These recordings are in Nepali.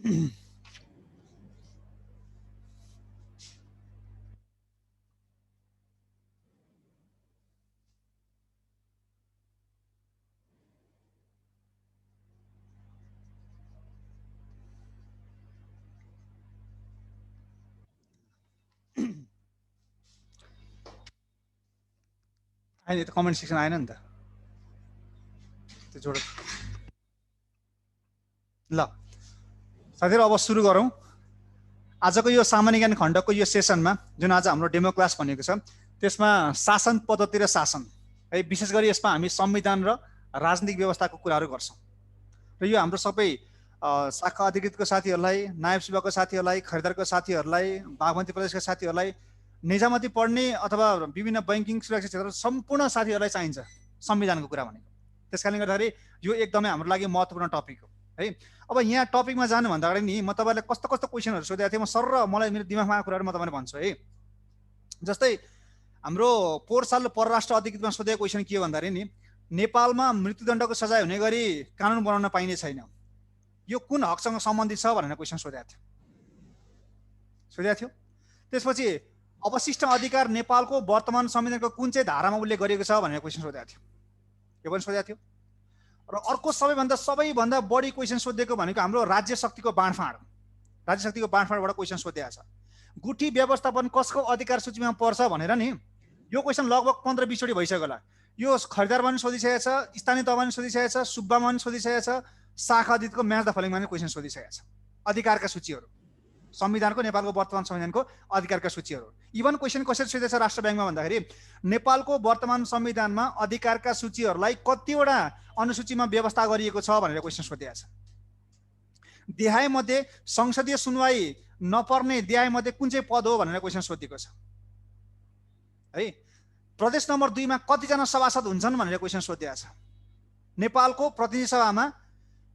अहिले त कमेन्ट सेक्सन आएन नि त त्यो जोड ल साथीहरु अब सुरु गरौँ आजको यो सामान्य ज्ञान खण्डको यो सेसनमा जुन आज हाम्रो डेमो क्लास भनेको छ त्यसमा शासन पद्धति र शासन है विशेष गरी यसमा हामी संविधान र राजनीतिक व्यवस्थाको कुराहरू गर्छौं र यो हाम्रो सबै शाखा अधिकृतको साथीहरूलाई नायब सेवाको साथीहरूलाई खरिदारको साथीहरूलाई बागमती प्रदेशका साथीहरूलाई निजामती पढ्ने अथवा विभिन्न बैंकिङ सुरक्षा क्षेत्र सम्पूर्ण साथीहरूलाई चाहिन्छ संविधानको कुरा भनेको त्यसकारणले गर्दाखेरि यो एकदमै हाम्रो लागि महत्त्वपूर्ण टपिक हो है अब यहाँ टपिकमा जानु भन्दा अगाडि नि म तपाईहरुलाई कस्तो कस्तो क्वेशनहरु सोधेको थिएँ म सरर मलाई मेरो दिमागमा आएको कुराहरु म तपाईहरुलाई भन्छु है जस्तै हाम्रो पोहोर साल परराष्ट्र अधिकृतमा सोधेको क्वेशन के हो भन्दाखेरि नि नेपालमा मृत्युदण्डको सजाय हुने गरी कानुन बनाउन पाइने छैन यो कुन हकसँग सम्बन्धित छ भनेर क्वेशन सोधेको थियो त्यसपछि अवशिष्ट अधिकार नेपालको वर्तमान संविधानको कुन चाहिँ धारामा उल्लेख गरिएको छ भनेर क्वेशन सोधेको थियो यो पनि सोधेको थियो र अर्को सबैभन्दा बढी क्वेशन सोधेको भनेको हाम्रो राज्य शक्तिको बाँडफाँडबाट क्वेशन सोधेको छ गुठी व्यवस्थापन कसको अधिकार सूचीमा पर्छ भनेर नि यो क्वेशन लगभग 15-20 चोटि भइसक्यो होला यो खरिदारमा पनि सोधिसकेको छ स्थानीय तहमा पनि सोधिसकेको छ सुब्बामा पनि सोधिसकेको छ शाखा अधिकृतको म्याच द फलोइङमा पनि क्वेशन सोधिसकेको छ अधिकारका सूचीहरू संविधानको नेपालको वर्तमान संविधानको अधिकारका सूचीहरू इभन क्वेशन कसरी सोधेको छ राष्ट्र बैंकमा भन्दाखेरि नेपालको वर्तमान संविधानमा अधिकारका सूचीहरूलाई कतिवटा अनुसूचीमा व्यवस्था गरिएको छ भनेर क्वेशन सोधेको छ देहाय मध्ये संसदीय सुनवाई नपर्ने देहाय मध्ये कुन चाहिँ पद हो भनेर क्वेशन सोधेको छ है प्रदेश नम्बर 2 मा कतिजना सभासद हुन्छन् भनेर क्वेशन सोधेको छ नेपालको प्रतिनिधि सभामा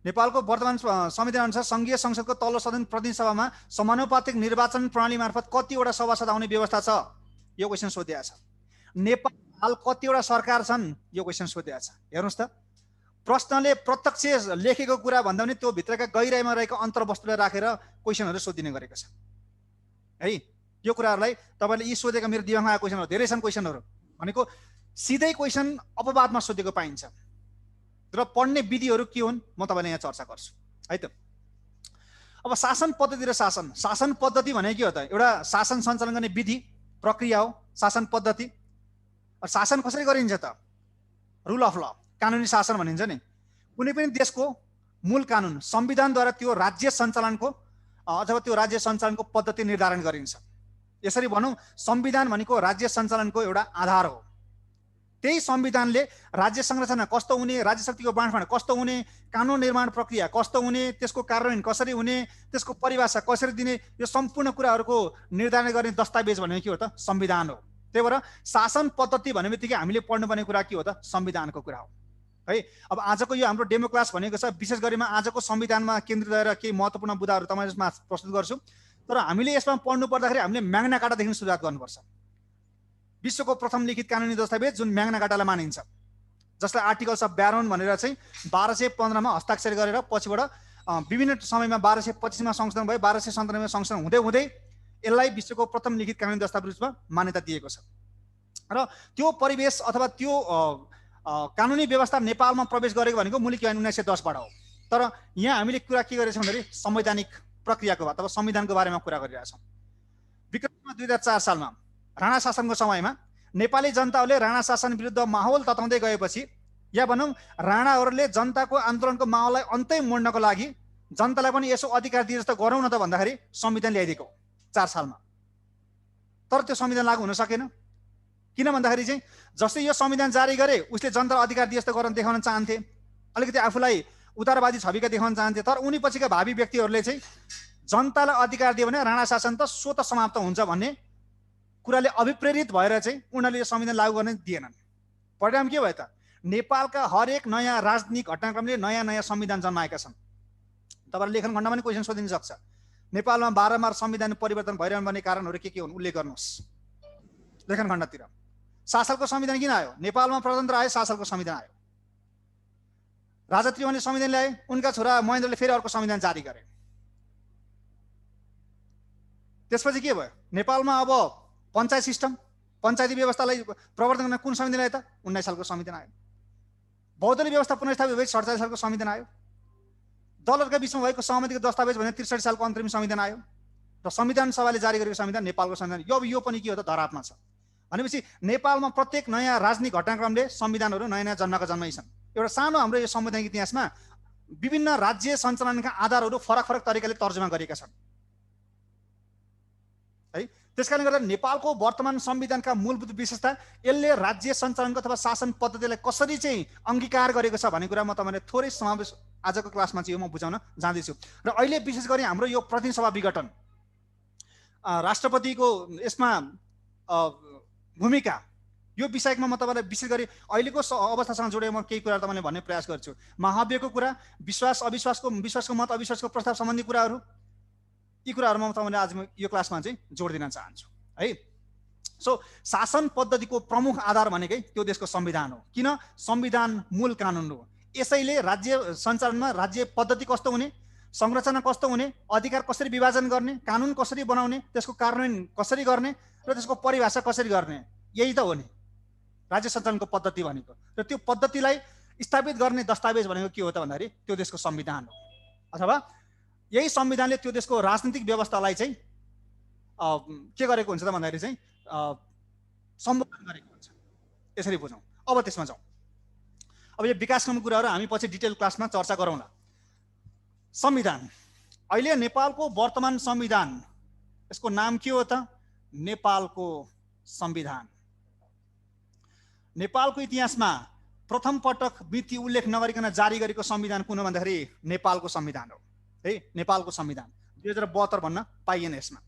नेपालको वर्तमान संविधान अनुसार संघीय संसदको तल्लो सदन प्रतिनिधि सभामा समानुपातिक निर्वाचन प्रणाली मार्फत कतिवटा सभासद आउने व्यवस्था छ यो क्वेशन सोधेको छ नेपाल हाल कतिवटा सरकार छन् यो क्वेशन सोधेको छ हेर्नुस् त प्रश्नले प्रत्यक्ष लेखेको कुरा भन्दा पनि त्यो भित्रका गहिराईमा रहेको अन्तर्वस्तुलाई राखेर क्वेशनहरु सोधिने गरेको छ है यो कुराहरुलाई तपाईले यी सोधेका मेरो दिमागमा आएको क्वेशनहरु धेरै छन् क्वेशनहरु भनेको सिधै क्वेशन अपवादमा सोधेको पाइन्छ र पढ्ने विधिहरु के हुन् म तपाईलाई यहाँ चर्चा गर्छु है त अब शासन पद्धति र शासन पद्धति भनेको के हो त एउटा शासन सञ्चालन गर्ने विधि प्रक्रिया हो शासन पद्धति शासन कसरी गरिन्छ त रुल अफ ल कानुनी शासन भनिन्छ नि कुनै पनि देशको मूल कानुन संविधानद्वारा त्यो राज्य सञ्चालनको अथवा त्यो राज्य सञ्चालनको पद्धति निर्धारण गरिन्छ यसरी भनौं संविधान भनेको राज्य सञ्चालनको एउटा आधार हो त्यही संविधानले राज्य संरचना कस्तो हुने राज्य शक्तिको बाँडफाँड कस्तो हुने कानुन निर्माण प्रक्रिया कस्तो हुने त्यसको कार्यान्वयन कसरी हुने त्यसको परिभाषा कसरी दिने यो सम्पूर्ण कुराहरुको निर्धारण गर्ने दस्तावेज भनेको के हो त संविधान हो त्यही भएर शासन पद्धति भनेबित्तिकै हामीले पढ्नुपर्ने कुरा के हो त संविधानको कुरा हो है अब आजको यो हाम्रो डेमो क्लास भनेको छ विशेष गरी आजको संविधानमा केन्द्रित रहेर केही महत्त्वपूर्ण बुदाहरु तपाईहरुमा प्रस्तुत गर्छु तर हामीले यसमा पढ्नु पर्दाखेरि हामीले म्याग्ना कार्टादेखि सुरुवात गर्नुपर्छ विश्वको प्रथम लिखित कानुनी दस्तावेज जुन म्याग्ना कार्टालाई मानिन्छ जसलाई आर्टिकल्स अफ ब्यारोन भनेर चाहिँ 1215 मा हस्ताक्षर गरेर पछिबाट विभिन्न समयमा 1225 मा संशोधन भयो 1297 मा संशोधन हुँदै हुँदै यसलाई विश्वको प्रथम लिखित कानुनी दस्तावेजमा मान्यता दिएको छ र त्यो परिवेश अथवा त्यो कानुनी व्यवस्था नेपालमा प्रवेश गरेको भनेको मूलिक ऐन 1910 बाट हो तर यहाँ हामीले कुरा के गरेछौं भन्दाखेरि संवैधानिक प्रक्रियाको अथवा संविधानको बारेमा कुरा गरिरहेका छौं विक्रम 2004 सालमा राणा शासनको समयमा नेपाली जनताले राणा शासन विरुद्ध माहौल तताउँदै गएपछि या भनौं राणाहरूले जनताको आन्दोलनको माहौललाई अन्तै मोड्नको लागि जनतालाई पनि यसो अधिकार दिए जस्तो गरौँ न त भन्दाखेरि संविधान ल्याइदिएको 4 सालमा तर त्यो संविधान लागू हुन सकेन किन भन्दाखेरि चाहिँ जस्तै यो संविधान जारी गरे उसले जनतालाई अधिकार दिए जस्तो गर्न देखाउन चाहन्थे अलिकति आफूलाई उदारवादी छविका देखाउन चाहन्थे तर उनी पछिका भावी व्यक्तिहरूले चाहिँ जनतालाई अधिकार दियो भने राणा शासन त स्वतः समाप्त हुन्छ भन्ने कुराले अभिप्रेरित भएर चाहिँ उनीहरूले यो संविधान लागू गर्न दिएनन् परिणाम के भयो त नेपालका हरेक नयाँ राजनीतिक घटनाक्रमले नयाँ नयाँ संविधान जन्माएका छन् तपाईहरुले लेखन खण्डमा पनि क्वेशन सोधिन सक्छ नेपालमा बारम्बार संविधान परिवर्तन भइरहनु पर्ने कारणहरु के हुन् उल्लेख गर्नुहोस् लेखन खण्डतिर शासनको संविधान किन आयो नेपालमा प्रजातन्त्र आयो शासनको संविधान आयो राजा त्रिभुवनले संविधान ल्याए उनका छोरा महेन्द्रले फेरि अर्को संविधान जारी गरे त्यसपछि के भयो? नेपालमा अब पञ्चायत सिस्टम, पञ्चायती व्यवस्थालाई प्रवर्तन गर्न कुन संविधान आयो त? 19 सालको संविधान आयो। बहुदलीय व्यवस्था पुनर्स्थापित भएपछि 47 सालको संविधान आयो। दलहरूका बीचमा भएको सहमतिको दस्तावेज भने 63 सालको अन्तरिम संविधान आयो र संविधान सभाले जारी गरेको संविधान नेपालको संविधान। यो पनि के हो त? धरापमा छ। भनेपछि नेपालमा प्रत्येक नयाँ राजनीतिक घटनाक्रमले संविधानहरू नयाँ नयाँ जन्मका जन्मै छन्। एउटा सानो हाम्रो यो संवैधानिक इतिहासमा विभिन्न राज्य सञ्चालनका आधारहरू फरक फरक तरिकाले तर्जुमा गरेका छन् है। त्यसकारणले गर्दा नेपालको वर्तमान संविधानका मूलभूत विशेषता, यसले राज्य सञ्चालनको अथवा शासन पद्धतिलाई कसरी चाहिँ अङ्गीकार गरेको छ भन्ने कुरा म तपाईँलाई थोरै समावेश आजको क्लासमा चाहिँ यो म बुझाउन जाँदैछु। र अहिले विशेष गरी हाम्रो यो प्रतिनिधि सभा विघटन, राष्ट्रपतिको यसमा भूमिका, यो विषयमा म तपाईँलाई विशेष गरी अहिलेको अवस्थासँग जोडेर म केही कुराहरू तपाईँले भन्ने प्रयास गर्छु। महाभियोगको कुरा, विश्वास विश्वासको मत अविश्वासको प्रस्ताव सम्बन्धी कुराहरू, यी कुराहरूमा म तपाईँले आज यो क्लासमा चाहिँ जोड दिन चाहन्छु है। सो शासन पद्धतिको प्रमुख आधार भनेकै त्यो देशको संविधान हो। किन? संविधान मूल कानुन हो। यसैले राज्य सञ्चालनमा राज्य पद्धति कस्तो हुने, संरचना कस्तो हुने, अधिकार कसरी विभाजन गर्ने, कानुन कसरी बनाउने, त्यसको कार्यान्वयन कसरी गर्ने र त्यसको परिभाषा कसरी गर्ने, यही त हो नि राज्य सञ्चालनको पद्धति भनेको। र त्यो पद्धतिलाई स्थापित गर्ने दस्तावेज भनेको के हो त भन्दाखेरि त्यो देशको संविधान हो। अथवा यही संविधानले त्यो देशको राजनीतिक व्यवस्थालाई चाहिँ के गरेको हुन्छ त भन्दाखेरि चाहिँ सम्बोधन गरेको हुन्छ। यसरी बुझौँ। अब त्यसमा जाउँ। अब यो विकासक्रमको कुराहरू हामी पछि डिटेल क्लासमा चर्चा गरौँला। संविधान, अहिले नेपालको वर्तमान संविधान, यसको नाम के हो त? नेपालको संविधान। नेपालको इतिहासमा प्रथम पटक मिति उल्लेख नगरिकन जारी गरेको संविधान कुन हो भन्दाखेरि नेपालको संविधान हो है। नेपालको संविधान 2072 भन्न पाइएन यसमा।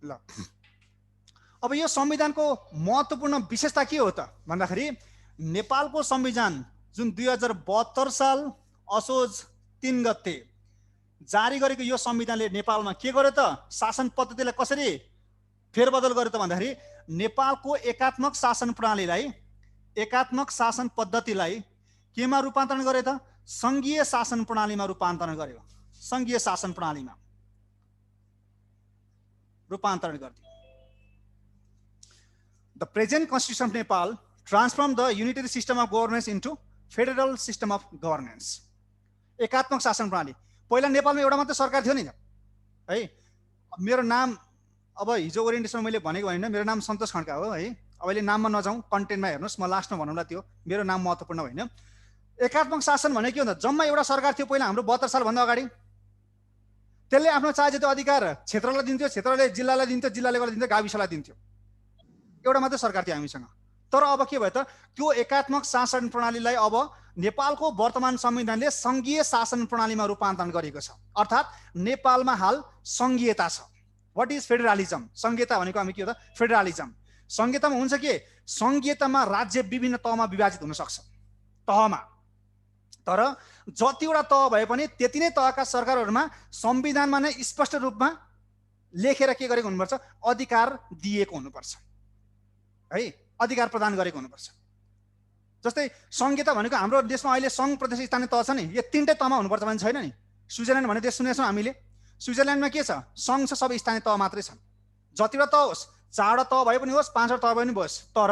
ल अब यो संविधानको महत्त्वपूर्ण विशेषता के हो त भन्दाखेरि नेपालको संविधान जुन 2072 साल असोज 3 गते जारी गरेको यो संविधानले नेपालमा के गर्यो त? शासन पद्धतिलाई कसरी फेरबदल गर्यो त भन्दाखेरि नेपालको एकात्मक शासन प्रणालीलाई, एकात्मक शासन पद्धतिलाई केमा रूपान्तरण गर्यो त? संघीय शासन प्रणालीमा रूपान्तरण गर्यो। संघीय शासन प्रणालीमा रूपान्तरण गरिदियो। The present constitution of Nepal transform the unitary system of governance into federal system of governance. एकात्मक शासन प्रणाली। पहिला नेपालमा एउटा मात्रै सरकार थियो नि है। मेरो नाम अब हिजो ओरिएन्टेसनमा मैले भनेको होइन, मेरो नाम सन्तोष खड्का हो है। अब अहिले नाममा नजाउँ, कन्टेन्टमा हेर्नुहोस्, म लास्टमा भनौँला त्यो मेरो नाम महत्त्वपूर्ण होइन। एकात्मक शासन भनेको के हो त? जम्मा एउटा सरकार थियो पहिला हाम्रो 72 सालभन्दा अगाडि। त्यसले आफ्नो चाहे जति अधिकार क्षेत्रलाई दिन्थ्यो, क्षेत्रले जिल्लालाई दिन्थ्यो, जिल्लाले गर्दा दिन्थ्यो, गाविसलाई दिन्थ्यो। एउटा मात्रै सरकार थियो हामीसँग। तर अब के भयो त? त्यो एकात्मक शासन प्रणालीलाई अब नेपालको वर्तमान संविधानले संघीय शासन प्रणालीमा रूपान्तरण गरेको छ। अर्थात् नेपालमा हाल संघीयता छ। What is federalism? संघीयता भनेको हामी के हो त? फेडरलिजम। संघीयतामा हुन्छ के? संघीयतामा राज्य विभिन्न तहमा विभाजित हुन सक्छ, तहमा। तर जतिवटा तह भए पनि त्यति नै तहका सरकारहरूमा संविधानमा नै स्पष्ट रूपमा लेखेर के गरेको हुनुपर्छ? अधिकार दिएको हुनुपर्छ है। अधिकार प्रदान गरेको हुनुपर्छ। जस्तै संघीयता भनेको हाम्रो देशमा अहिले सङ्घ प्रदेश स्थानीय तह छ नि, यो 3टै तहमा हुनुपर्छ भने छैन नि। स्विजरल्यान्ड भन्ने देश सुनेछौँ हामीले। स्विजरल्यान्डमा के छ? सङ्घ छ, सबै स्थानीय तह मात्रै छन्। जतिवटा तह होस्, 4वटा तह भए पनि होस्, 5वटा तह भए पनि होस्, तर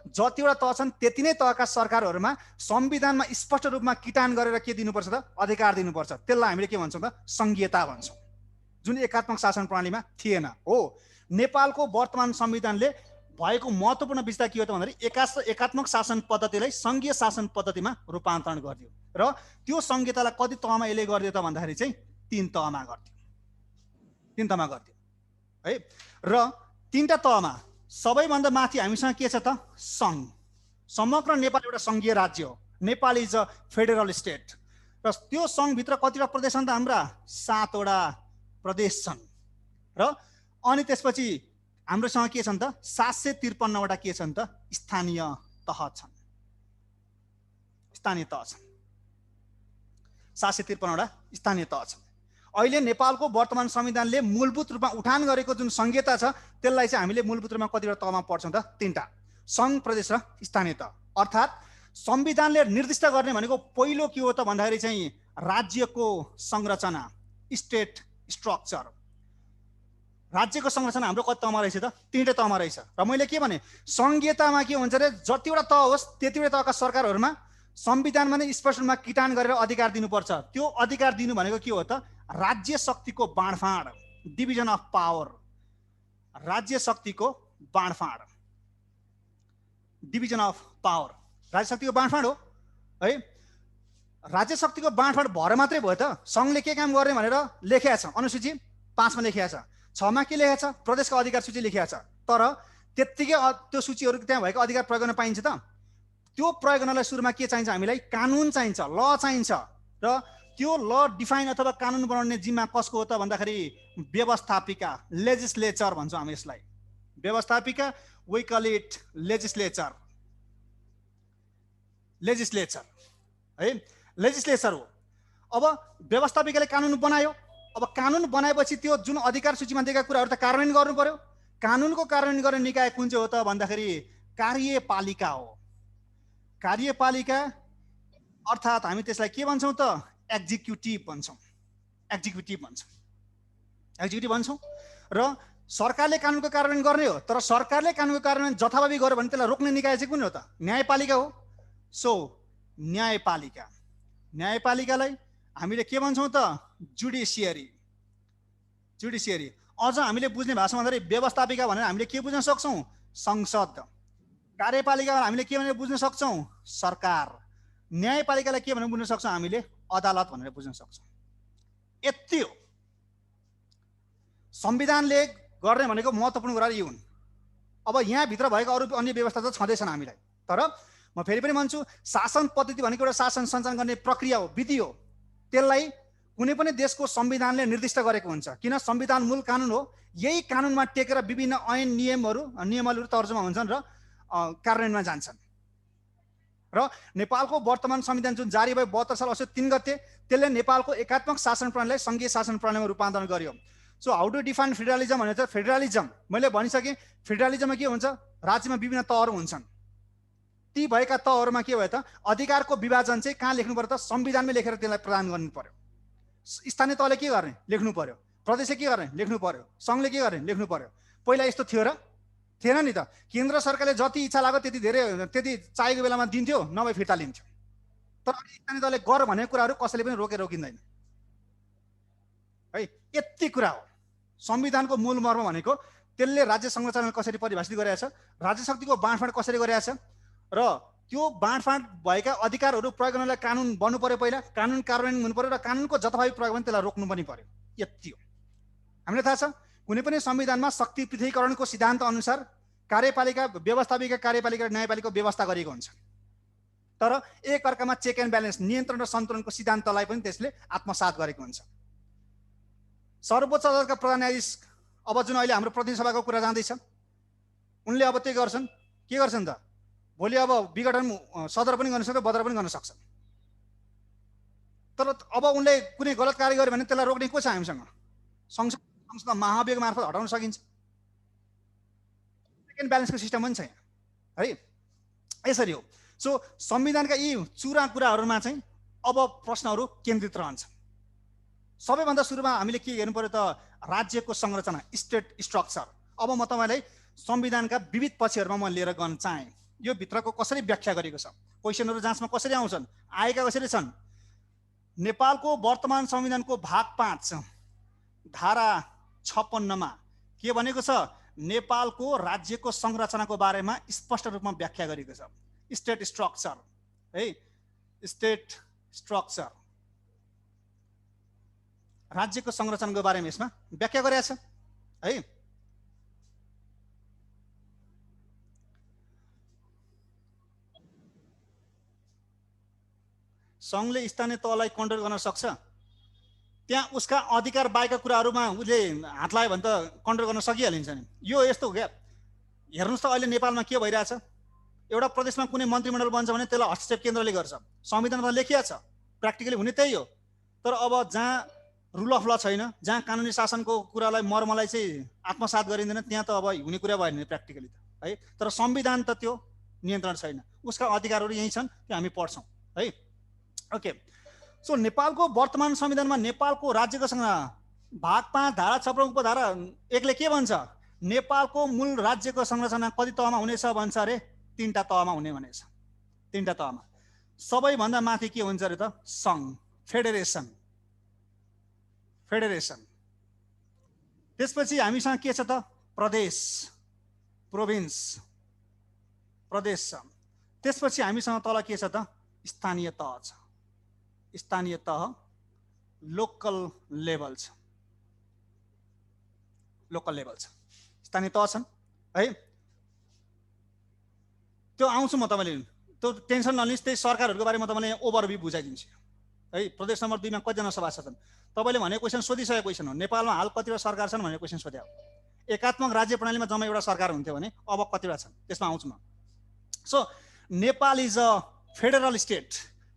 जतिवटा तह छन् त्यति नै तहका सरकारहरूमा संविधानमा स्पष्ट रूपमा किटान गरेर के दिनुपर्छ त? अधिकार दिनुपर्छ। त्यसलाई हामीले के भन्छौँ त? संघीयता भन्छौँ, जुन एकात्मक शासन प्रणालीमा थिएन हो। नेपालको वर्तमान संविधानले भएको महत्त्वपूर्ण विशेषता के हो त भन्दाखेरि एकात्मक शासन पद्धतिलाई संघीय शासन पद्धतिमा रूपान्तरण गरिदियो। र त्यो संघीयतालाई कति तहमा यसले गरिदियो त भन्दाखेरि चाहिँ 3 तहमा गरिदियो। 3 तहमा गरिदियो है। र 3टा तहमा सबैभन्दा माथि हामीसँग के छ त? सङ्घ। समग्र नेपाल एउटा सङ्घीय राज्य हो। Nepal is a federal state. र त्यो सङ्घभित्र कतिवटा प्रदेश छन् त? हाम्रा 7वटा प्रदेश छन्। र अनि त्यसपछि हाम्रोसँग के छन् त? 753वटा के छन् त? स्थानीय तह छन्। स्थानीय तह छन्। 753वटा स्थानीय तह छन्। अहिले नेपालको वर्तमान संविधानले मूलभूत रूपमा उठान गरेको जुन संघीयता छ त्यसलाई चाहिँ हामीले मूलभूत रूपमा कतिवटा तहमा पढ्छौँ त? 3टा, सङ्घ, प्रदेश र स्थानीय तह। अर्थात् संविधानले निर्दिष्ट गर्ने भनेको पहिलो के हो त भन्दाखेरि चाहिँ राज्यको संरचना, स्टेट स्ट्रक्चर। राज्यको संरचना हाम्रो कति तहमा रहेछ त? 3वटै तहमा रहेछ। र मैले के भने संघीयतामा के हुन्छ रे, जतिवटा तह होस् त्यतिवटा तहका सरकारहरूमा संविधानमा नै स्पष्ट रूपमा किटान गरेर अधिकार दिनुपर्छ। त्यो अधिकार दिनु भनेको के हो त? राज्य शक्तिको बाँडफाँड, डिभिजन अफ पावर। राज्य शक्तिको बाँडफाँड, डिभिजन अफ पावर, राज्य शक्तिको बाँडफाँड हो है। राज्य शक्तिको बाँडफाँड भएर मात्रै भयो त? संघले के काम गर्ने भनेर लेखेको छ, अनुसूची 5 मा लेखेको छ। 6 मा के लेखेको छ? प्रदेशको अधिकार सूची लेखेको छ। तर त्यत्तिकै त्यो सूचीहरू त्यहाँ भएको अधिकार प्रयोग गर्न पाइन्छ त? त्यो प्रयोग गर्नलाई सुरुमा के चाहिन्छ? हामीलाई कानुन चाहिन्छ, ल चाहिन्छ। र त्यो ल डिफाइन अथवा कानुन बनाउने जिम्मा कसको हो त भन्दाखेरि व्यवस्थापिका, लेजिस्लेचर भन्छौँ हामी यसलाई। व्यवस्थापिका, we call it legislature. Legislature है, लेजिस्लेचर हो। अब व्यवस्थापिकाले कानुन बनायो। अब कानुन बनाएपछि त्यो जुन अधिकार सूचीमा दिएका कुराहरू त कार्यान्वयन गर्नु पर्यो। कानुनको कार्यान्वयन गर्ने निकाय कुन चाहिँ हो त भन्दाखेरि कार्यपालिका हो। कार्यपालिका अर्थात् हामी त्यसलाई के भन्छौँ त? एक्जिक्युटिभ भन्छौँ। एक्जिक्युटिभ भन्छौँ, एक्जिक्युटिभ भन्छौँ। र सरकारले कानुनको कार्यान्वयन गर्ने हो। तर सरकारले कानुनको कार्यान्वयन जथाभावी गर्यो भने त्यसलाई रोक्ने निकाय चाहिँ कुन हो त? न्यायपालिका हो। सो न्यायपालिका, न्यायपालिकालाई हामीले के भन्छौँ त? जुडिसियरी। जुडिसियरी। अझ हामीले बुझ्ने भाषामा भन्दाखेरि व्यवस्थापिका भनेर हामीले के बुझ्न सक्छौँ? संसद। कार्यपालिका हामीले के भनेर बुझ्न सक्छौँ? सरकार। न्यायपालिकालाई के भनेर बुझ्न सक्छौँ? हामीले अदालत भनेर बुझ्न सक्छौँ। यति हो। संविधानले गर्ने भनेको महत्त्वपूर्ण कुराहरू यी हुन्। अब यहाँभित्र भएको अरू अन्य व्यवस्था त छँदैछन् हामीलाई। तर म फेरि पनि भन्छु, शासन पद्धति भनेको एउटा शासन सञ्चालन गर्ने प्रक्रिया हो, विधि हो। त्यसलाई कुनै पनि देशको संविधानले निर्दिष्ट गरेको हुन्छ। किन? संविधान मूल कानुन हो। यही कानुनमा टेकेर विभिन्न ऐन, नियमावलीहरू तर्जुमा हुन्छन् र कार्यान्वयनमा जान्छन्। र नेपालको वर्तमान संविधान जुन जारी भयो 72 साल असोज 3 गते, त्यसले नेपालको एकात्मक शासन प्रणालीलाई सङ्घीय शासन प्रणालीमा रूपान्तरण गर्यो। So how to define federalism भने त फेडरलिजम मैले भनिसकेँ। फेडरलिजममा के हुन्छ? राज्यमा विभिन्न तहहरू हुन्छन्। ती भएका तहहरूमा के भयो त? अधिकारको विभाजन चाहिँ कहाँ लेख्नु पर्यो त? संविधानमै लेखेर त्यसलाई प्रदान गर्नु पर्यो। स्थानीय तहले के गर्ने? लेख्नु पर्यो। प्रदेशले के गर्ने? लेख्नु पर्यो। सङ्घले के गर्ने? लेख्नु पर्यो। पहिला यस्तो थियो र? थिएन नि त। केन्द्र सरकारले जति इच्छा लाग्यो त्यति चाहेको बेलामा दिन्थ्यो, नभए फिर्ता लिन्थ्यो। तर स्थानीय तहले गर भनेको कुराहरू कसैले पनि रोकिँदैन है। यति कुरा हो संविधानको मूल मर्म भनेको। त्यसले राज्य संरचना कसरी परिभाषित गरेको छ, राज्य शक्तिको बाँडफाँड कसरी गरेको छ, र त्यो बाँडफाँड भएका अधिकारहरू प्रयोग गर्नलाई कानुन बन्नु पर्यो। पहिला कानुन कार्यान्वयन हुनु पर्यो र कानुनको जथाभावी प्रयोग पनि त्यसलाई रोक्नु पनि पर्यो। यति हो। हामीलाई थाहा छ कुनै पनि संविधानमा शक्ति पृथकीकरणको सिद्धान्त अनुसार कार्यपालिका, व्यवस्थापिका, कार्यपालिका र न्यायपालिका व्यवस्था गरिएको हुन्छ। तर एक अर्कामा चेक एन्ड ब्यालेन्स, नियन्त्रण र सन्तुलनको सिद्धान्तलाई पनि त्यसले आत्मसात गरेको हुन्छ। सर्वोच्च अदालतका प्रधान न्यायाधीश अब जुन अहिले हाम्रो प्रतिनिधि सभाको कुरा जाँदैछ, उनले अब त्यो गर्छन्। के गर्छन् त? भोलि अब विघटन सदर पनि गर्न सक्छ, बदर पनि गर्न सक्छ। तर अब उनले कुनै गलत कार्य गर्यो भने त्यसलाई रोक्ने को छ हामीसँग? संसद महाभियोग मार्फत हटाउन सकिन्छ। चेक एन्ड ब्यालेन्सको सिस्टम पनि छैन है। यसरी हो। सो संविधानका यी चुरा कुराहरूमा चाहिँ अब प्रश्नहरू केन्द्रित रहन्छ। सबैभन्दा सुरुमा हामीले के हेर्नु पर्यो त? राज्यको संरचना, स्टेट स्ट्रक्चर। अब म तपाईँलाई संविधानका विविध पक्षहरूमा म लिएर गन चाहेँ। यो भित्रको कसरी व्याख्या गरेको छ, क्वेसनहरू जाँचमा कसरी आउँछन्, आएका कसरी छन्। नेपालको वर्तमान संविधानको भाग 5 धारा 56 मा के भनेको छ? नेपालको राज्यको संरचनाको बारेमा स्पष्ट रूपमा व्याख्या गरेको छ। स्टेट स्ट्रक्चर है, स्टेट स्ट्रक्चर, राज्यको संरचनाको बारेमा यसमा व्याख्या गरेको छ है। सङ्घले स्थानीय तहलाई कन्ट्रोल गर्न सक्छ। त्यहाँ उसका अधिकार बाहेकका कुराहरूमा उसले हात लाग्यो भने त कन्ट्रोल गर्न सकिहालिन्छ नि। यो यस्तो हो क्या, हेर्नुहोस् त अहिले नेपालमा के भइरहेछ। एउटा प्रदेशमा कुनै मन्त्रीमण्डल बन्छ भने त्यसलाई हस्तक्षेप केन्द्रले गर्छ। संविधानमा लेखिया छ, प्र्याक्टिकली हुने त्यही हो। तर अब जहाँ रुल अफ ल छैन, जहाँ कानुनी शासनको कुरालाई मर्मलाई चाहिँ आत्मसात गरिँदैन, त्यहाँ त अब हुने कुरा भएन प्र्याक्टिकली त है। तर संविधान त त्यो नियन्त्रण छैन, उसका अधिकारहरू यही छन्, त्यो हामी पढ्छौँ है। ओके। सो नेपालको वर्तमान संविधानमा नेपालको राज्यको संरचना भाग 5 धारा 6 उपधारा 1ले के भन्छ? नेपालको मूल राज्यको संरचना कति तहमा हुनेछ भन्छ अरे? 3टा तहमा हुने भनेछ। 3टा तहमा। सबैभन्दा माथि के हुन्छ अरे त? सङ्घ, फेडरेसन। फेडरेसन। त्यसपछि हामीसँग के छ त? प्रदेश, प्रोभिन्स, प्रदेश छ। त्यसपछि हामीसँग तल के छ त? स्थानीय तह छ। स्थानीय तह, लोकल लेभल छ। लोकल लेभल छ, स्थानीय तह छन् है। त्यो आउँछु म तपाईले, त्यो टेन्सन नलिनुहोस्। त्यही सरकारहरूको बारेमा तपाईले यहाँ ओभरभ्यू बुझाइदिन्छु है। प्रदेश नम्बर 2 मा कतिजना सभासद छन्? तपाईले भनेको क्वेसन सोधिसकेको क्वेसन हो। नेपालमा हाल कतिवटा सरकार छन् भनेको क्वेसन सोध्या हो। एकात्मक राज्य प्रणालीमा जम्मा एउटा सरकार हुन्थ्यो भने अब कतिवटा छन् त्यसमा आउँछु म। So Nepal is a federal state.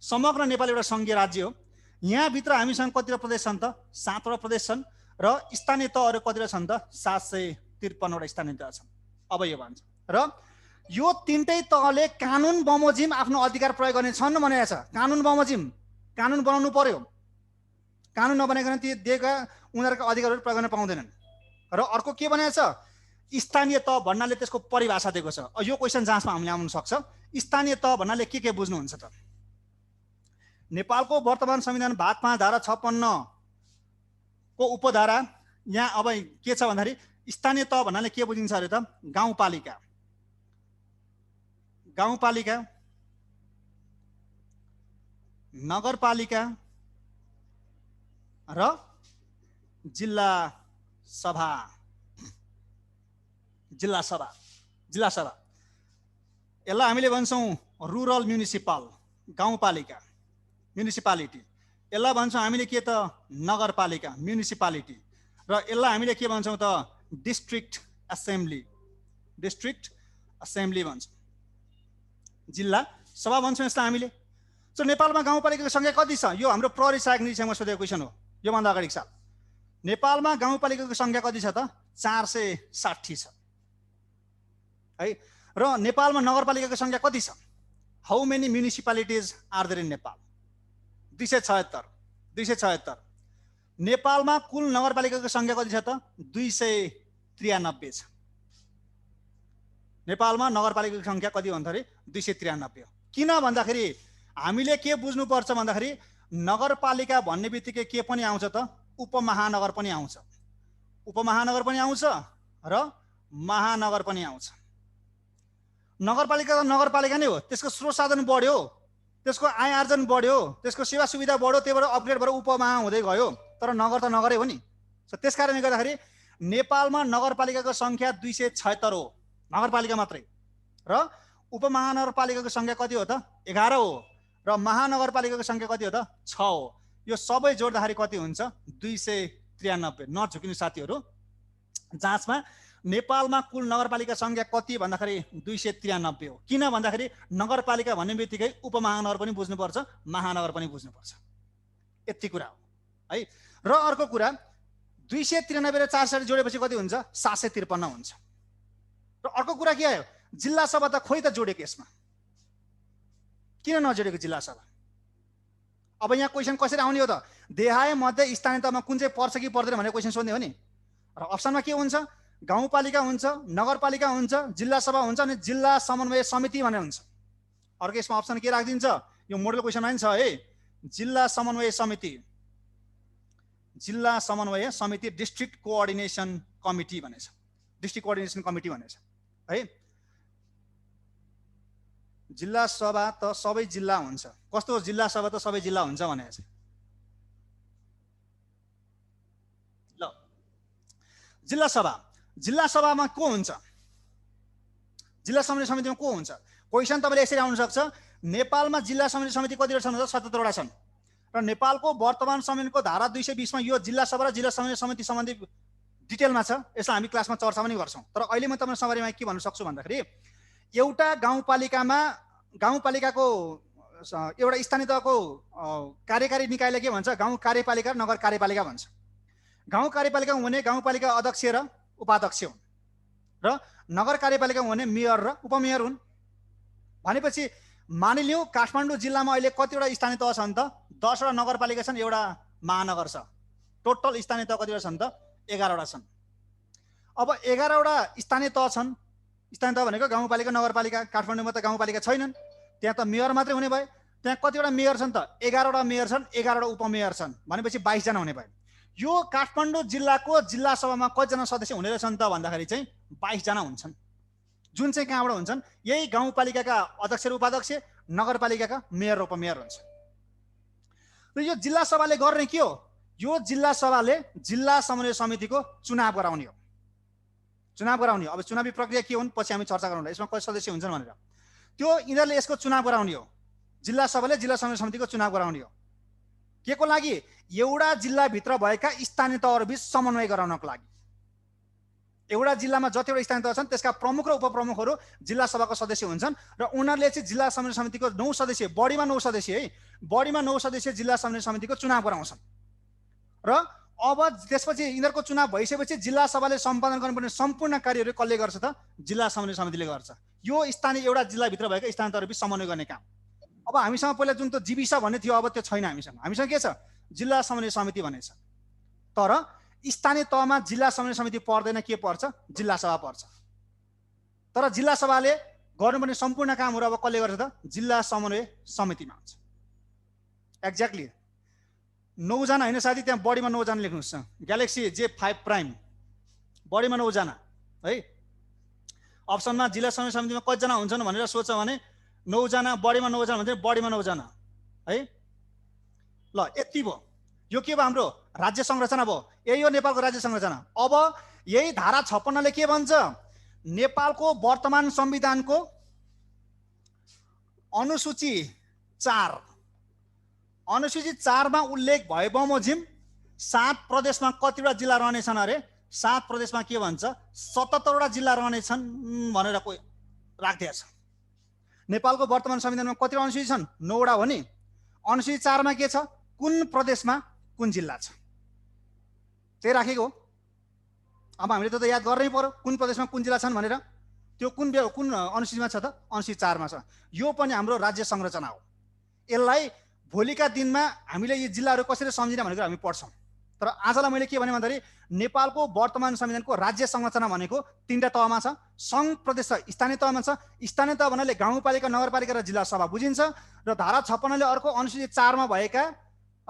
समग्र नेपाल एउटा संघीय राज्य हो। यहाँभित्र हामीसँग कतिवटा प्रदेश छन् त? 7वटा प्रदेश छन् र स्थानीय तहहरू कतिवटा छन् त? 753वटा स्थानीय तह छन्। अब यो भन्छ र यो 3टै तहले कानुन बमोजिम आफ्नो अधिकार प्रयोग गर्ने छन् भनेको छ। कानुन बमोजिम, कानुन बनाउनु पर्यो। कानुन नबनाइकन ती दिएका उनीहरूका अधिकारहरू प्रयोग गर्न पाउँदैनन्। र अर्को के भनेको छ? स्थानीय तह भन्नाले त्यसको परिभाषा दिएको छ। यो क्वेसन जाँचमा हामीले आउन सक्छ। स्थानीय तह भन्नाले के बुझ्नुहुन्छ त? नेपालको वर्तमान संविधान भाग 5 धारा 56 को उपधारा यहाँ अब के छ भन्दाखेरि स्थानीय तह भन्नाले के बुझिन्छ अरे त? गाउँपालिका, गाउँपालिका, नगरपालिका र जिल्ला सभा। जिल्ला सभा, जिल्ला सभा यसलाई हामीले भन्छौँ रुरल म्युनिसिपल, गाउँपालिका, म्युनिसिपालिटी। यसलाई भन्छौँ हामीले के त? नगरपालिका, म्युनिसिपालिटी। र यसलाई हामीले के भन्छौँ त? डिस्ट्रिक्ट एसेम्ब्ली, डिस्ट्रिक्ट एसेम्ब्ली भन्छौँ। जिल्ला सभा भन्छौँ यसलाई हामीले। सो नेपालमा गाउँपालिकाको सङ्ख्या कति छ? यो हाम्रो प्रहरी सहायक निरीक्षकमा सोधेको क्वेसन हो। योभन्दा अगाडिको साल नेपालमा गाउँपालिकाको सङ्ख्या कति छ त? 460 छ है। र नेपालमा नगरपालिकाको सङ्ख्या कति छ? How many municipalities are there in Nepal? 276। 276। नेपालमा कुल नगरपालिकाको सङ्ख्या कति छ त? 293 छ। नेपालमा नगरपालिकाको सङ्ख्या कति भन्दाखेरि 293 हो। किन भन्दाखेरि हामीले के बुझ्नुपर्छ भन्दाखेरि नगरपालिका भन्ने बित्तिकै के पनि आउँछ त? उपमहानगर पनि आउँछ। उपमहानगर पनि आउँछ र महानगर पनि आउँछ। नगरपालिका त नगरपालिका नै हो। त्यसको स्रोत साधन बढ्यो, त्यसको आय आर्जन बढ्यो, त्यसको सेवा सुविधा बढ्यो, त्यहीबाट अपग्रेड भएर उपमहा हुँदै गयो। तर नगर त नगरै हो नि। सो त्यस कारणले गर्दाखेरि नेपालमा नगरपालिकाको सङ्ख्या 276 हो, नगरपालिका मात्रै। र उपमहानगरपालिकाको सङ्ख्या कति हो त? 11 हो। र महानगरपालिकाको सङ्ख्या कति हो त? 6 हो। यो सबै जोड्दाखेरि कति हुन्छ? 293। नझुकिनु साथीहरू। जाँचमा नेपालमा कुल नगरपालिका सङ्ख्या कति भन्दाखेरि 293 हो। किन भन्दाखेरि नगरपालिका भन्ने बित्तिकै उपमहानगर पनि बुझ्नुपर्छ, महानगर पनि बुझ्नुपर्छ। यति कुरा हो है। र अर्को कुरा 293 र 460 जोडेपछि कति हुन्छ? 753 हुन्छ। र अर्को कुरा के आयो? जिल्ला सभा त खोइ त जोडेको यसमा। किन नजोडेको जिल्ला सभा? अब यहाँ क्वेसन कसरी आउने हो त? देहाय मध्य स्थानीय तहमा कुन चाहिँ पर्छ कि पर्दैन भनेर क्वेसन सोध्ने हो नि। र अप्सनमा के हुन्छ? गाउँपालिका हुन्छ, नगरपालिका हुन्छ, जिल्ला सभा हुन्छ अनि जिल्ला समन्वय समिति भनेर हुन्छ। अर्को यसमा अप्सन के राखिदिन्छ? यो मोडल क्वेसनमा नि छ है। जिल्ला समन्वय समिति, जिल्ला समन्वय समिति, डिस्ट्रिक्ट कोअर्डिनेसन कमिटी भनेछ। डिस्ट्रिक्ट कोअर्डिनेसन कमिटी भनेछ है। जिल्ला सभा त सबै जिल्ला हुन्छ। कस्तो जिल्ला सभा त सबै जिल्ला हुन्छ भनेको छ। ल जिल्ला सभा, जिल्ला सभामा को हुन्छ? जिल्ला समन्वय समितिमा को हुन्छ? क्वेसन तपाईले यसरी आउन सक्छ। नेपालमा जिल्ला समन्वय समिति कतिवटा छन्? 77 वटा छन्। र नेपालको वर्तमान संविधानको धारा 220 मा यो जिल्ला सभा र जिल्ला समन्वय समिति सम्बन्धी डिटेलमा छ। यसलाई हामी क्लासमा चर्चा पनि गर्छौं। तर अहिले म तपाईलाई समरीमा के भन्न सक्छु भन्दाखेरि एउटा गाउँपालिकामा गाउँपालिकाको एउटा स्थानीय तहको कार्यकारी निकायले के भन्छ? गाउँ कार्यपालिका र नगर कार्यपालिका भन्छ। गाउँ कार्यपालिका हुने गाउँपालिका अध्यक्ष र उपाध्यक्ष हुन् र नगर कार्यपालिका हुने मेयर र उपमेयर हुन्। भनेपछि मानिलियौ काठमाडौँ जिल्लामा अहिले कतिवटा स्थानीय तह छन् त? 10 वटा नगरपालिका छन्, एउटा महानगर छ। टोटल स्थानीय तह कतिवटा छन् त 11वटा छन्। अब 11वटा स्थानीय तह छन्। स्थानीय तह भनेको गाउँपालिका नगरपालिका। काठमाडौँमा त गाउँपालिका छैनन्, त्यहाँ त मेयर मात्रै हुने भयो। त्यहाँ कतिवटा मेयर छन् त 11वटा मेयर छन्, 11वटा उपमेयर छन् भनेपछि 22 जना हुने भयो। यो काठमाडौँ जिल्लाको जिल्ला सभामा कतिजना सदस्य हुने रहेछन् त भन्दाखेरि चाहिँ 22 जना हुन्छन्, जुन चाहिँ कहाँबाट हुन्छन् यही गाउँपालिकाका अध्यक्ष र उपाध्यक्ष, नगरपालिकाका मेयर र उपमेयर हुन्छ। र यो जिल्ला सभाले गर्ने के हो? यो जिल्ला सभाले जिल्ला समन्वय समितिको चुनाव गराउने हो। चुनाव गराउने हो। अब चुनावी प्रक्रिया के हुन् पछि हामी चर्चा गरौँला, यसमा कति सदस्य हुन्छन् भनेर। त्यो यिनीहरूले यसको चुनाव गराउने हो। जिल्ला सभाले जिल्ला समन्वय समितिको चुनाव गराउने हो। के को लागि? एउटा जिल्लाभित्र भएका स्थानीय तहहरूबीच समन्वय गराउनको लागि। एउटा जिल्लामा जतिवटा स्थानीय तह छन् त्यसका प्रमुख र उपप्रमुखहरू जिल्ला सभाको सदस्य हुन्छन् र उनीहरूले चाहिँ जिल्ला समन्वय समितिको 9 सदस्य, बढीमा 9 सदस्य है, बढीमा 9 सदस्य जिल्ला समन्वय समितिको चुनाव गराउँछन्। र अब त्यसपछि यिनीहरूको चुनाव भइसकेपछि जिल्ला सभाले सम्पादन गर्नुपर्ने सम्पूर्ण कार्यहरू कसले गर्छ त? जिल्ला समन्वय समितिले गर्छ। यो स्थानीय एउटा जिल्लाभित्र भएका स्थानीय तहहरूबीच समन्वय गर्ने काम। अब हामीसँग पहिला जुन त्यो जीविसा भन्ने थियो अब त्यो छैन हामीसँग। हामीसँग के छ? जिल्ला समन्वय समिति भन्ने छ। तर स्थानीय तहमा जिल्ला समन्वय समिति पर्दैन, के पर्छ? जिल्ला सभा पर्छ। तर जिल्ला सभाले गर्नुपर्ने सम्पूर्ण कामहरू अब कसले गर्छ त? जिल्ला समन्वय समितिमा हुन्छ। एक्ज्याक्टली 9 जना होइन साथी, त्यहाँ बढीमा 9 जना लेख्नुहोस्। ग्यालेक्सी J5 प्राइम बढीमा 9 जना है। अप्सनमा जिल्ला समन्वय समितिमा कतिजना हुन्छन् भनेर सोच भने 9 जना, बढीमा 9 जना भन्छ, बढीमा 9 जना है। ल यति भयो। यो के भयो? हाम्रो राज्य संरचना भयो। यही हो नेपालको राज्य संरचना। अब यही धारा 56ले के भन्छ? नेपालको वर्तमान संविधानको अनुसूची 4 मा उल्लेख भए बमोजिम 7 प्रदेशमा कतिवटा जिल्ला रहनेछन् अरे? 7 प्रदेशमा के भन्छ? 77वटा जिल्ला रहनेछन् भनेर कोही राखिदिएको छ। नेपालको वर्तमान संविधानमा कतिवटा अनुसूची छन्? 9वटा हो नि। अनुसूची 4 मा के छ? कुन प्रदेशमा कुन जिल्ला छ त्यही राखेको हो। अब हामीले त याद गर्नै पर्यो कुन प्रदेशमा कुन जिल्ला छन् भनेर। त्यो कुन अनुसूचीमा छ त? अनुसूची 4 मा छ। यो पनि हाम्रो राज्य संरचना हो। यसलाई भोलिका दिनमा हामीले यी जिल्लाहरू कसरी सम्झिने भनेको हामी पढ्छौँ। तर आजलाई मैले के भने भन्दाखेरि नेपालको वर्तमान संविधानको राज्य संरचना भनेको 3टा तहमा छ। सङ्घ प्रदेश छ, स्थानीय तहमा छ। स्थानीय तह भन्नाले गाउँपालिका, नगरपालिका र जिल्ला सभा बुझिन्छ। र धारा 56ले अर्को अनुसूची 4 मा भएका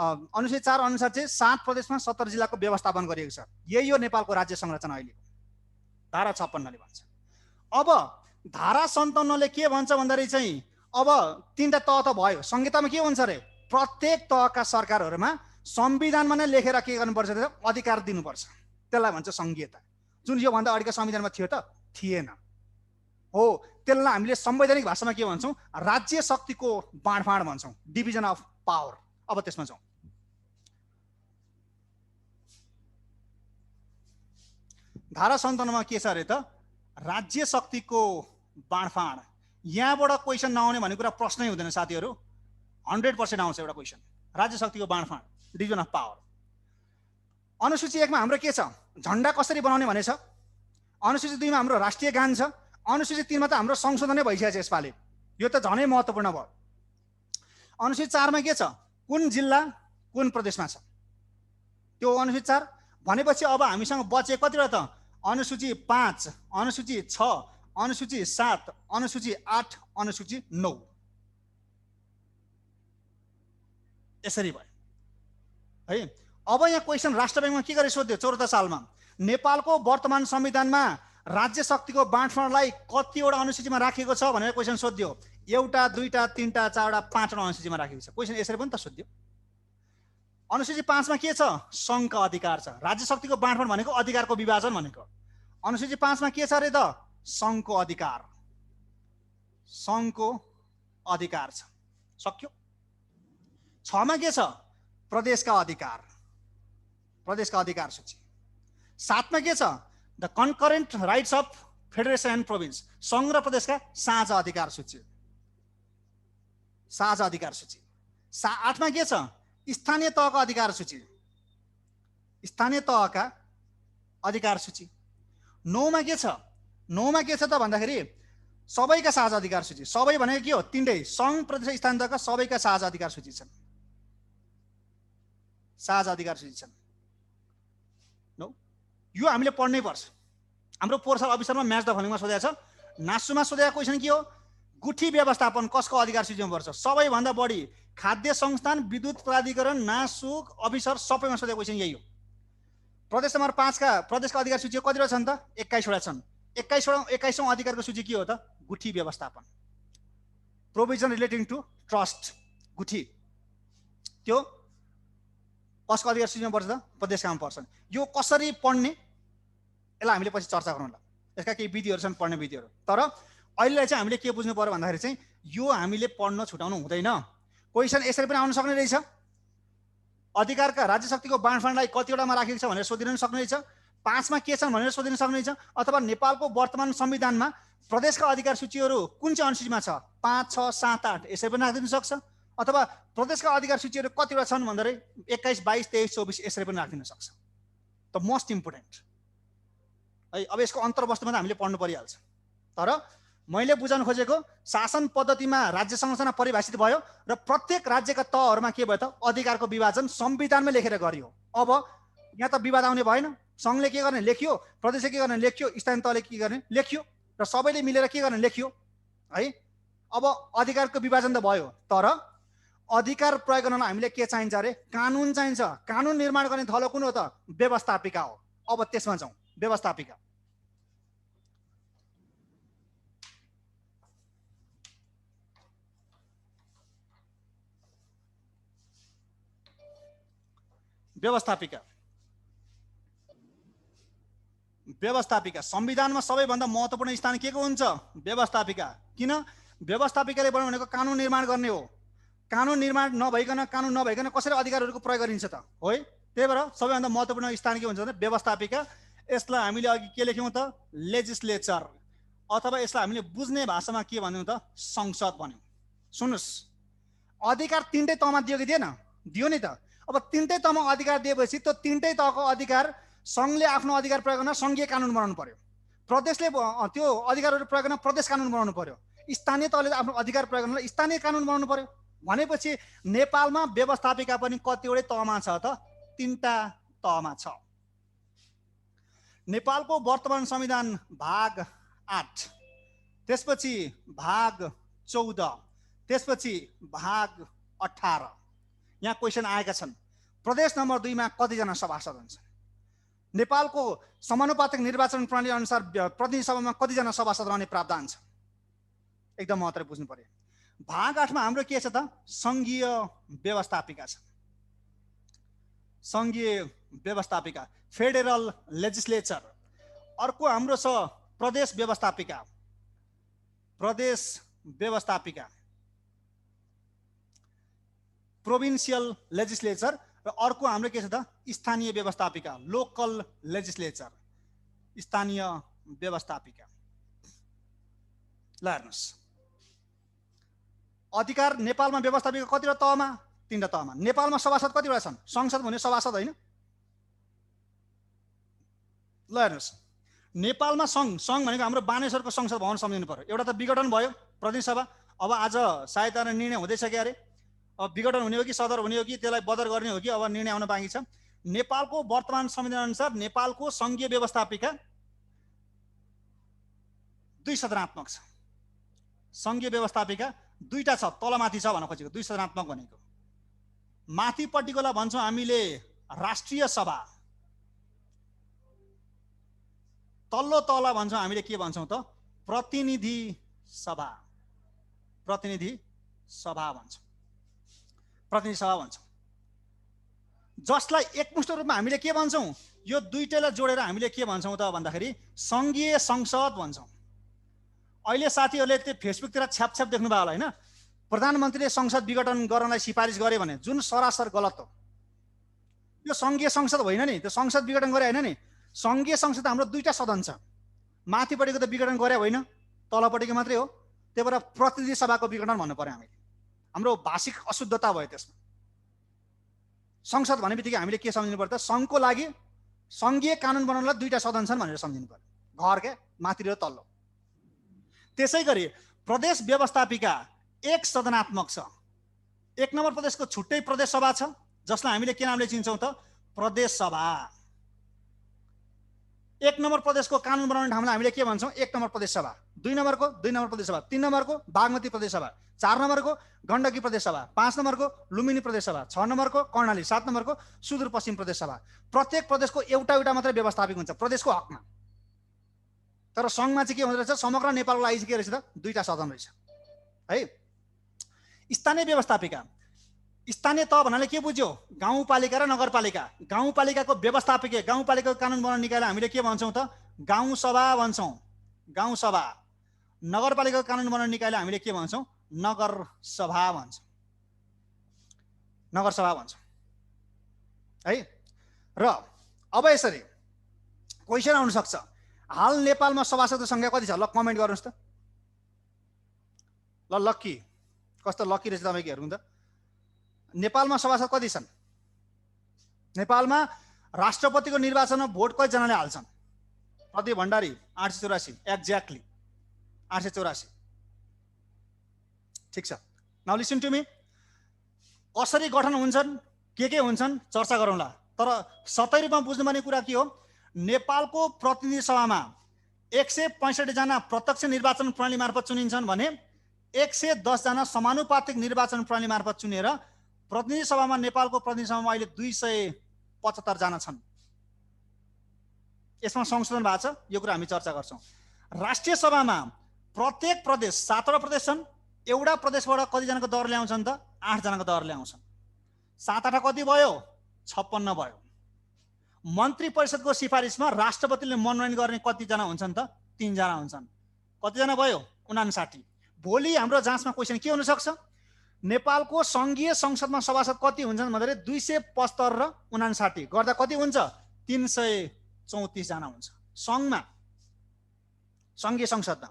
अनुसूची 4 अनुसार चाहिँ 7 प्रदेशमा 70 जिल्लाको व्यवस्थापन गरिएको छ। यही हो नेपालको राज्य संरचना अहिले धारा 56ले भन्छ। अब धारा 57ले के भन्छ भन्दाखेरि चाहिँ अब 3टा तह त भयो। संहितामा के भन्छ अरे? प्रत्येक तहका सरकारहरूमा संविधानमा नै लेखेर के गर्नुपर्छ त? अधिकार दिनुपर्छ। त्यसलाई भन्छ संघीयता, जुन योभन्दा अगाडिको संविधानमा थियो त? थिएन हो। त्यसलाई हामीले संवैधानिक भाषामा के भन्छौँ? राज्य शक्तिको बाँडफाँड भन्छौँ, डिभिजन अफ पावर। अब त्यसमा जाउँ। धारा 57मा के छ अरे त? राज्य शक्तिको बाँडफाँड। यहाँबाट क्वेसन नआउने भन्ने कुरा प्रश्नै हुँदैन साथीहरू। 100% आउँछ एउटा क्वेसन। राज्य शक्तिको बाँडफाँड, डिभिजन अफ पावर। अनुसूची 1 मा हाम्रो के छ? झन्डा कसरी बनाउने भने छ। अनुसूची 2 मा हाम्रो राष्ट्रिय गान छ। अनुसूची 3 मा त हाम्रो संशोधनै भइसकेको छ यसपालि। यो त झनै महत्त्वपूर्ण भयो। अनुसूची 4 मा के छ? कुन जिल्ला कुन प्रदेशमा छ। त्यो अनुसूची 4 भनेपछि अब हामीसँग बचे कतिवटा त? अनुसूची 5, अनुसूची 6, अनुसूची 7, अनुसूची 8, अनुसूची 9। यसरी भयो है। अब यहाँ क्वेसन राष्ट्र ब्याङ्कमा के गरे सोध्यो 74 सालमा? नेपालको वर्तमान संविधानमा राज्य शक्तिको बाँडफाँडलाई कतिवटा अनुसूचीमा राखेको छ भनेर क्वेसन सोध्यो। 1, 2, 3, 4, 5वटा अनुसूचीमा राखेको छ। क्वेसन यसरी पनि त सोध्यो। अनुसूची 5 मा के छ? सङ्घका अधिकार छ। राज्य शक्तिको बाँडफाँड भनेको अधिकारको विभाजन भनेको। अनुसूची 5 मा के छ अरे त? सङ्घको अधिकार। सङ्घको अधिकार छ। सक्यो। 6 मा के छ? प्रदेशका अधिकार। प्रदेशका अधिकार सूची। 7 मा के छ? The concurrent rights of federation and province. सङ्घ र प्रदेशका साझा अधिकार सूची। साझा अधिकार सूची। 8 मा के छ? स्थानीय तहका अधिकार सूची। स्थानीय तहका अधिकार सूची। 9 मा के छ? 9 मा के छ त भन्दाखेरि सबैका साझा अधिकार सूची। सबै भनेको के हो? 3टै सङ्घ, प्रदेश, स्थानीय तहका सबैका साझा अधिकार सूची छन्। साझा अधिकार सूची छन्। यो हामीले पढ्नै पर्छ। हाम्रो पोर्सल अफिसरमा म्याच द फलोइङमा सोधेको छ। नासुमा सोधेको क्वेसन के हो? गुठी व्यवस्थापन कसको अधिकार सूचीमा पर्छ? सबैभन्दा बढी खाद्य संस्थान, विद्युत प्राधिकरण, नासुक अफिसर सबैमा सोधेको क्वेसन यही हो। प्रदेश नम्बर 5 का प्रदेशका अधिकार सूची कतिवटा छन् त? 21 वटा छन्। 21औं अधिकारको सूची के हो त? गुठी व्यवस्थापन, प्रोभिजन रिलेटिङ टु ट्रस्ट, गुठी। त्यो कसको अधिकार सूचीमा पर्छ त? प्रदेशकामा पर्छन्। यो कसरी पढ्ने यसलाई हामीले पछि चर्चा गरौँ ल। यसका केही विधिहरू छन्, पढ्ने विधिहरू। तर अहिले चाहिँ हामीले के बुझ्नु पर्यो भन्दाखेरि चाहिँ यो हामीले पढ्न छुटाउनु हुँदैन। क्वेसन यसरी पनि आउन सक्ने रहेछ। अधिकारका राज्य शक्तिको बाँडफाँडलाई कतिवटामा राखेको छ भनेर सोधिन सक्ने रहेछ। 5 मा के छन् भनेर सोधिन सक्ने रहेछ। अथवा नेपालको वर्तमान संविधानमा प्रदेशका अधिकार सूचीहरू कुन चाहिँ अनुसूचीमा छ? 5, 6, 7, 8 यसरी पनि राखिदिन सक्छ। अथवा प्रदेशका अधिकार सूचीहरू कतिवटा छन् भन्दाखेरि 21, 22, 23, 24 यसरी पनि राखिदिन सक्छ। त मोस्ट इम्पोर्टेन्ट है। अब यसको अन्तर्वस्तुमा त हामीले पढ्नु परिहाल्छ। तर मैले बुझाउन खोजेको शासन पद्धतिमा राज्य संरचना परिभाषित भयो र प्रत्येक राज्यका तहहरूमा के भयो त? अधिकारको विभाजन संविधानमै लेखेर गरियो। अब यहाँ त विवाद आउने भएन। संघले के गर्ने? लेखियो। प्रदेशले के गर्ने? लेखियो। स्थानीय तहले के गर्ने? लेखियो। र सबैले मिलेर के गर्ने? लेखियो है। अब अधिकारको विभाजन त भयो, तर अधिकार प्रयोग गर्न हामीले के चाहिन्छ अरे? कानुन चाहिन्छ। कानुन निर्माण गर्ने थलो कुन हो त? व्यवस्थापिका हो। अब त्यसमा जाउँ। व्यवस्थापिका व्यवस्थापिका संविधानमा सबैभन्दा महत्त्वपूर्ण स्थान के को हुन्छ? व्यवस्थापिका। किन? व्यवस्थापिकाले भनेको कानुन निर्माण गर्ने हो। कानुन निर्माण नभइकन, कानुन नभइकन कसरी अधिकारहरूको प्रयोग गरिन्छ त? हो। त्यही भएर सबैभन्दा महत्त्वपूर्ण स्थान के हुन्छ भने व्यवस्थापिका। यसलाई हामीले अघि के लेख्यौँ त? लेजिस्लेचर। अथवा यसलाई हामीले बुझ्ने भाषामा के भन्यौँ त? संसद भन्यौँ। सुन्नुहोस्, अधिकार तीनटै तहमा दियो कि दिएन? दियो नि त। अब तीनटै तहमा अधिकार दिएपछि त्यो तीनटै तहको अधिकार संघले आफ्नो अधिकार प्रयोग गर्न संघीय कानुन बनाउनु पर्यो। प्रदेशले त्यो अधिकारहरू प्रयोग गर्न प्रदेश कानुन बनाउनु पर्यो। स्थानीय तहले आफ्नो अधिकार प्रयोग गर्न स्थानीय कानुन बनाउनु पर्यो। भनेपछि नेपालमा व्यवस्थापिका पनि कतिवटै तहमा छ त? 3टा तहमा छ। नेपालको वर्तमान संविधान भाग 8, त्यसपछि भाग 14, त्यसपछि भाग 18। यहाँ क्वेसन आएका छन्। प्रदेश नम्बर 2 मा कतिजना सभासद हुन्छन्? नेपालको समानुपातिक निर्वाचन प्रणाली अनुसार प्रतिनिधि सभामा कतिजना सभासद रहने प्रावधान छ? एकदम महत्त्वपूर्ण बुझ्नु पर्यो। भाग 8 मा हाम्रो के छ त? संघीय व्यवस्थापिका छ। संघीय व्यवस्थापिका, फेडरल लेजिस्लेचर। अर्को हाम्रो छ प्रदेश व्यवस्थापिका, प्रदेश व्यवस्थापिका, प्रोभिन्सियल लेजिस्लेचर। र अर्को हाम्रो के छ त? स्थानीय व्यवस्थापिका, लोकल लेजिस्लेचर, स्थानीय व्यवस्थापिका। ल हेर्नुस्, अधिकार नेपालमा व्यवस्थापिका कतिवटा तहमा? 3टा तहमा। नेपालमा सभासद कतिवटा छन्? संसद भन्ने सभासद होइन। ल हेर्नुस्, नेपालमा संघ भनेको हाम्रो बानेश्वरको संसद भवन सम्झिनु पर्यो। एउटा त विघटन भयो प्रतिनिधि सभा। अब आज सायद निर्णय हुँदैछ कि अरे अब विघटन हुने हो कि सदर हुने हो कि त्यसलाई बदर गर्ने हो कि अब निर्णय आउन बाँकी छ। नेपालको वर्तमान संविधान अनुसार नेपालको संघीय व्यवस्थापिका 2 सदनात्मक छ। संघीय व्यवस्थापिका 2टा छ, तलमाथि छ भन्न खोजेको। 2 सदनात्मक भनेको माथिपट्टिकोलाई भन्छौँ हामीले राष्ट्रिय सभा, तल्लो तहलाई भन्छौँ हामीले के भन्छौँ त? प्रतिनिधि सभा। प्रतिनिधि सभा भन्छौँ। प्रतिनिधि सभा भन्छौँ, जसलाई एकमुष्ट रूपमा हामीले के भन्छौँ? यो दुईटैलाई जोडेर हामीले के भन्छौँ त भन्दाखेरि संघीय संसद भन्छौँ। अहिले साथीहरूले त्यो फेसबुकतिर छ्यापछ्याप देख्नुभयो होला होइन? प्रधानमन्त्रीले संसद विघटन गर्नलाई सिफारिस गरे भने, जुन सरासर गलत हो। यो संघीय संसद होइन नि, त्यो संसद विघटन गरे होइन नि। संघीय संसद हाम्रो 2टा सदन छ। माथिपट्टिको त विघटन गरे होइन, तलपट्टिको मात्रै हो। त्यही भएर प्रतिनिधि सभाको विघटन भन्नु पर्यो हामीले। हाम्रो भाषिक अशुद्धता भयो त्यसमा। संसद भन्ने बित्तिकै हामीले के सम्झिनु पर्छ? संघको लागि संघीय कानुन बनाउनलाई 2टा सदन छन् भनेर सम्झिनु पर्यो। घर के माथि र तल्लो। त्यसै गरी प्रदेश व्यवस्थापिका 1 सदनात्मक छ। 1 नम्बर प्रदेशको छुट्टै प्रदेश सभा छ, जसलाई हामीले के नामले चिन्छौँ त? प्रदेश सभा। 1 नम्बर प्रदेशको कानुन बनाउने ठाउँलाई हामीले के भन्छौँ? 1 नम्बर प्रदेश सभा। 2 नम्बरको 2 नम्बर प्रदेश सभा। 3 नम्बरको बागमती प्रदेश सभा। 4 नम्बरको गण्डकी प्रदेश सभा। 5 नम्बरको लुम्बिनी प्रदेश सभा। 6 नम्बरको कर्णाली। 7 नम्बरको सुदूरपश्चिम प्रदेश सभा। प्रत्येक प्रदेशको एउटा मात्रै व्यवस्थापिक हुन्छ प्रदेशको हकमा। तर सङ्घमा चाहिँ के हुँदो रहेछ? समग्र नेपालको लागि के रहेछ त? 2टा सदन रहेछ है। स्थानीय व्यवस्थापिका, स्थानीय तह भन्नाले के बुझ्यो? गाउँपालिका र नगरपालिका। गाउँपालिकाको व्यवस्थापिका, गाउँपालिकाको कानुन बनाउने निकायलाई हामीले के भन्छौँ त? गाउँ सभा भन्छौँ। गाउँ सभा। नगरपालिकाको कानुन बनाउने निकायलाई हामीले के भन्छौँ? नगर सभा भन्छौँ। नगर सभा भन्छौँ है। र अब यसरी क्वेसन आउन सक्छ, हाल नेपालमा सभासदको संख्या कति छ? ल कमेन्ट गर्नुहोस् त। ल लक्की, कस्तो लक्की रहेछ तपाईँको हेर्नु त। नेपालमा सभासद कति छन्? नेपालमा राष्ट्रपतिको निर्वाचनमा भोट कतिजनाले हाल्छन्? प्रदीप भण्डारी 884, एक्ज्याक्टली 884। ठिक छ, नाउ लिसन टु मी। कसरी गठन हुन्छन्, के हुन्छन् चर्चा गरौँला। तर सतै रूपमा बुझ्नुपर्ने कुरा के हो? नेपालको प्रतिनिधि सभामा 165 जना प्रत्यक्ष निर्वाचन प्रणाली मार्फत चुनिन्छन् भने 110 जना समानुपातिक निर्वाचन प्रणाली मार्फत चुनेर प्रतिनिधि सभामा, नेपालको प्रतिनिधि सभामा अहिले 275 जना छन्। यसमा संशोधन भएको छ, यो कुरा हामी चर्चा गर्छौँ। राष्ट्रिय सभामा प्रत्येक प्रदेश 7 प्रदेश छन्। एउटा प्रदेशबाट कतिजनाको दर ल्याउँछन् त? 8 जनाको दर ल्याउँछन्। 7 8 कति भयो? 56 भयो। मन्त्री परिषदको सिफारिसमा राष्ट्रपतिले मनोनयन गर्ने कतिजना हुन्छन् त? 3 जना हुन्छन्। कतिजना भयो? 59। भोलि हाम्रो जाँचमा क्वेसन के हुन सक्छ? नेपालको संघीय संसदमा सभासद कति हुन्छन् भन्दाखेरि 275 र 59 गर्दा कति हुन्छ? 334 जना हुन्छ संघमा, संघीय संसदमा